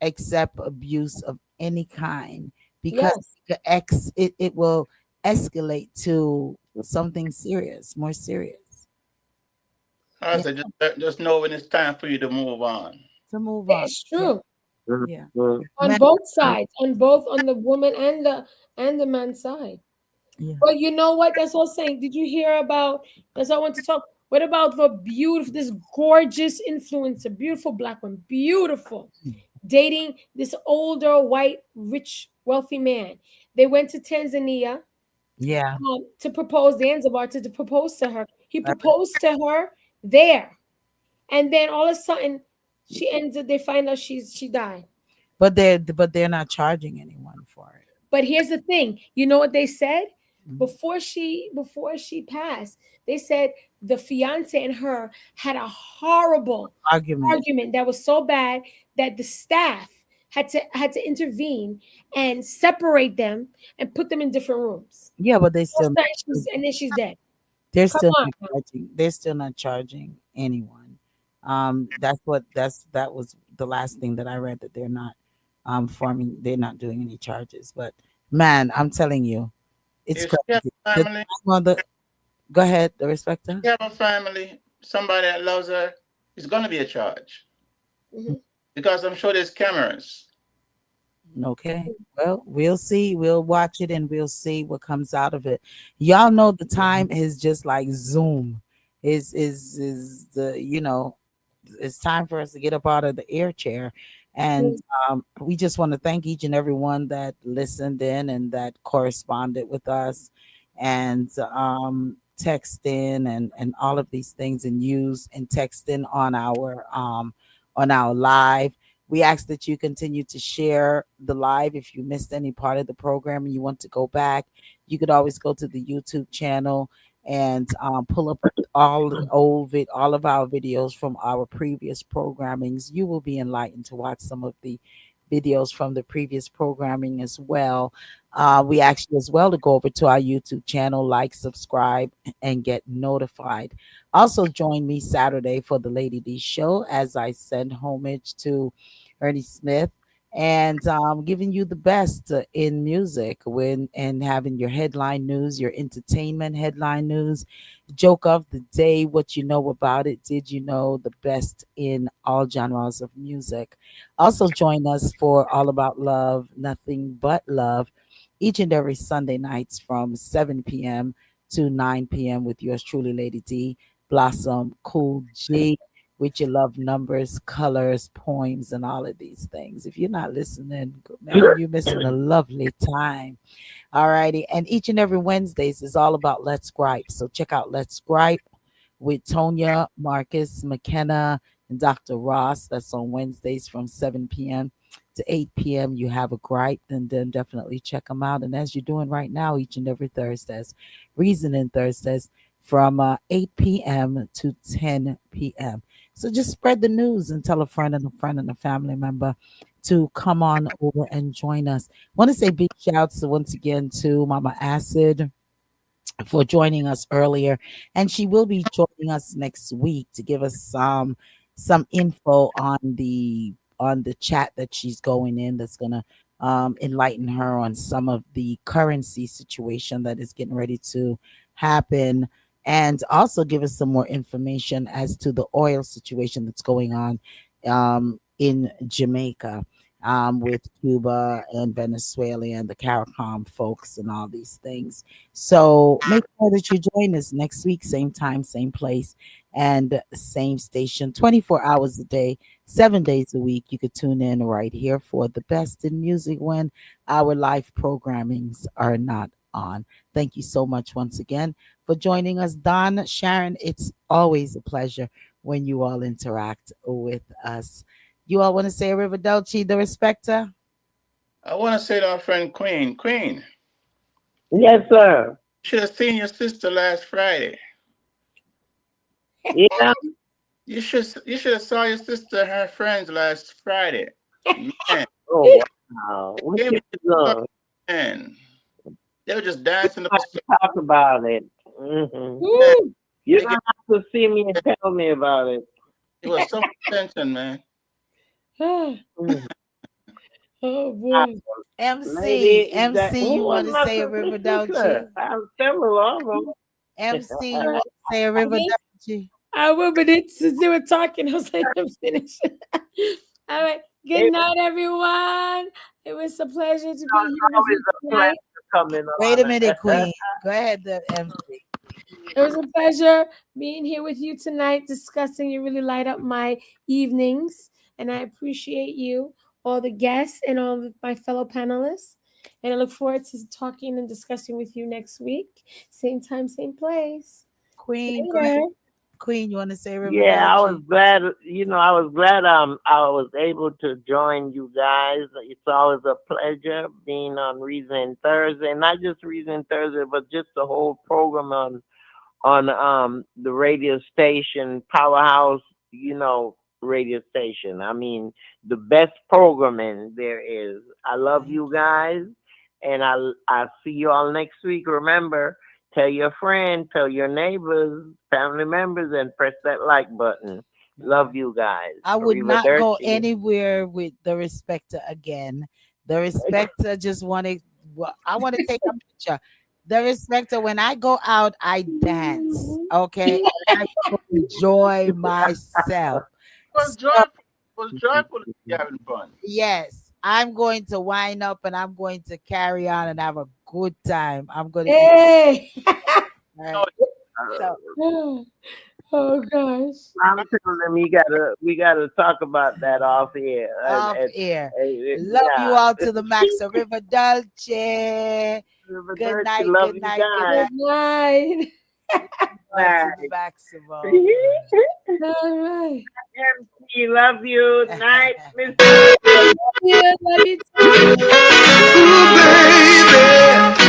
accept abuse of any kind because Yes. it will escalate to something serious, more serious. I Yeah, said just know when it's time for you to move on. to move on. It's true. Yeah. On Man, both sides, on the woman and the man's side. yeah. But you know what? That's what I'm saying. Did you hear about? That's what I want to talk. What about the beautiful, this gorgeous influencer, beautiful black one, beautiful, dating this older, white, rich, wealthy man? They went to Tanzania Yeah. to propose, Zanzibar to propose to her. He proposed to her there, and then all of a sudden, she ends up. They find out she died. But they're not charging anyone for it. But here's the thing. You know what they said? Mhm. Before she passed, they said the fiance and her had a horrible Argument. argument that was so bad that the staff had to intervene and separate them and put them in different rooms. Yeah, but And then she's dead. they're Come still on. not charging. They're still not charging anyone. That was the last thing that I read that they're not forming. They're not doing any charges. But man, I'm telling you, it's If you have crazy. a family, Go ahead, the respecter. you have a family, somebody that loves her, it's gonna be a charge. Mhm. Because I'm sure there's cameras. Okay. Well, we'll see. We'll watch it and we'll see what comes out of it. Y'all know the time is just like Zoom. Is the it's time for us to get up out of the air chair And we just want to thank each and every one that listened in and that corresponded with us and text in and all of these things and use and text in on our live. We ask that you continue to share the live. If you missed any part of the program and you want to go back, you could always go to the YouTube channel and pull up all of our videos from our previous programmings. You will be enlightened to watch some of the videos from the previous programming as well. We ask you as well to go over to our YouTube channel, like, subscribe, and get notified. Also, join me Saturday for the Lady D show as I send homage to Ernie Smith and giving you the best in music when and having your headline news, your entertainment headline news, joke of the day, what you know about it, did you know, the best in all genres of music. Also join us for All About Love, Nothing But Love, each and every Sunday nights from 7 p.m. to 9 p.m. with yours truly, Lady D, Blossom, Cool G, with your love numbers, colors, poems, and all of these things. If you're not listening, man, you're missing a lovely time. All righty. And each and every Wednesdays is all about Let's Gripe. So check out Let's Gripe with Tonya, Marcus, McKenna, and Dr. Ross. That's on Wednesdays from 7 p.m. to 8 p.m. You have a gripe, then definitely check them out. And as you're doing right now, each and every Thursdays, Reasoning Thursdays from 8 p.m. to 10 p.m. So just spread the news and tell a friend and a friend and a family member to come on over and join us. Want to say big shouts once again to Mama Acid for joining us earlier, and she will be joining us next week to give us some info on the chat that she's going in that's gonna enlighten her on some of the currency situation that is getting ready to happen, and also give us some more information as to the oil situation that's going on in Jamaica, with Cuba and Venezuela and the CARICOM folks and all these things. So make sure that you join us next week, same time, same place, and same station, 24 hours a day, 7 days a week. You could tune in right here for the best in music when our live programmings are not on. Thank you so much once again for joining us. Don, Sharon, it's always a pleasure when you all interact with us. You all want to say Arrivederci, the respecter? I want to say to our friend Queen, Queen, Yes, sir. you should have seen your sister last Friday. Yeah. You should have saw your sister and her friends last Friday. Man, Oh, wow. What came you to the club, doing? man. They were just dancing up a Let's talk about it. man, You they don't get- have to see me and tell me about it. it was so much attention, man. Mm. Oh boy. MC, Lady, that MC, who you was want to my say sister? Arrivederci? I have several of them. MC, you want to say Okay. Arrivederci? I will, but it's since they were talking, I was like, I'm finished. All right. Good It's night, everyone. It was a pleasure to be here with always you a pleasure tonight. coming Wait a on. minute, Queen. Go ahead, the MC. It was a pleasure being here with you tonight, discussing. You really light up my evenings, and I appreciate you, all the guests, and all of my fellow panelists. And I look forward to talking and discussing with you next week. Same time, same place. Queen, go ahead. Later. Queen, you want to say Yeah, I was Arrivederci? glad. I was glad. I was able to join you guys. It's always a pleasure being on Reason Thursday, not just Reason Thursday, but just the whole program on the radio station Powerhouse. Radio station. I mean, the best programming there is. I love Thank you guys, and I see you all next week. Remember, tell your friend, tell your neighbors, family members, and press that like button. you. Love you guys. I would not go Arrivederci. anywhere with the respecter again. The respecter just wanted, well, I want to take a picture. The respecter, when I go out, I dance. Okay. I enjoy myself. It was So, joyful. It was joyful to be having fun. yes, I'm going to wind up and I'm going to carry on and have a good time. I'm going to eat. Hey. All right. So, Oh gosh. I'm telling them we gotta talk about that off here. Off air. Love you Yeah. all to the max. So River Dolce. Good night. Love Good you night. Good guys. night. Good night. To the maximum. All right. MC, love you. Night, Miss. Love you too. Ooh, baby.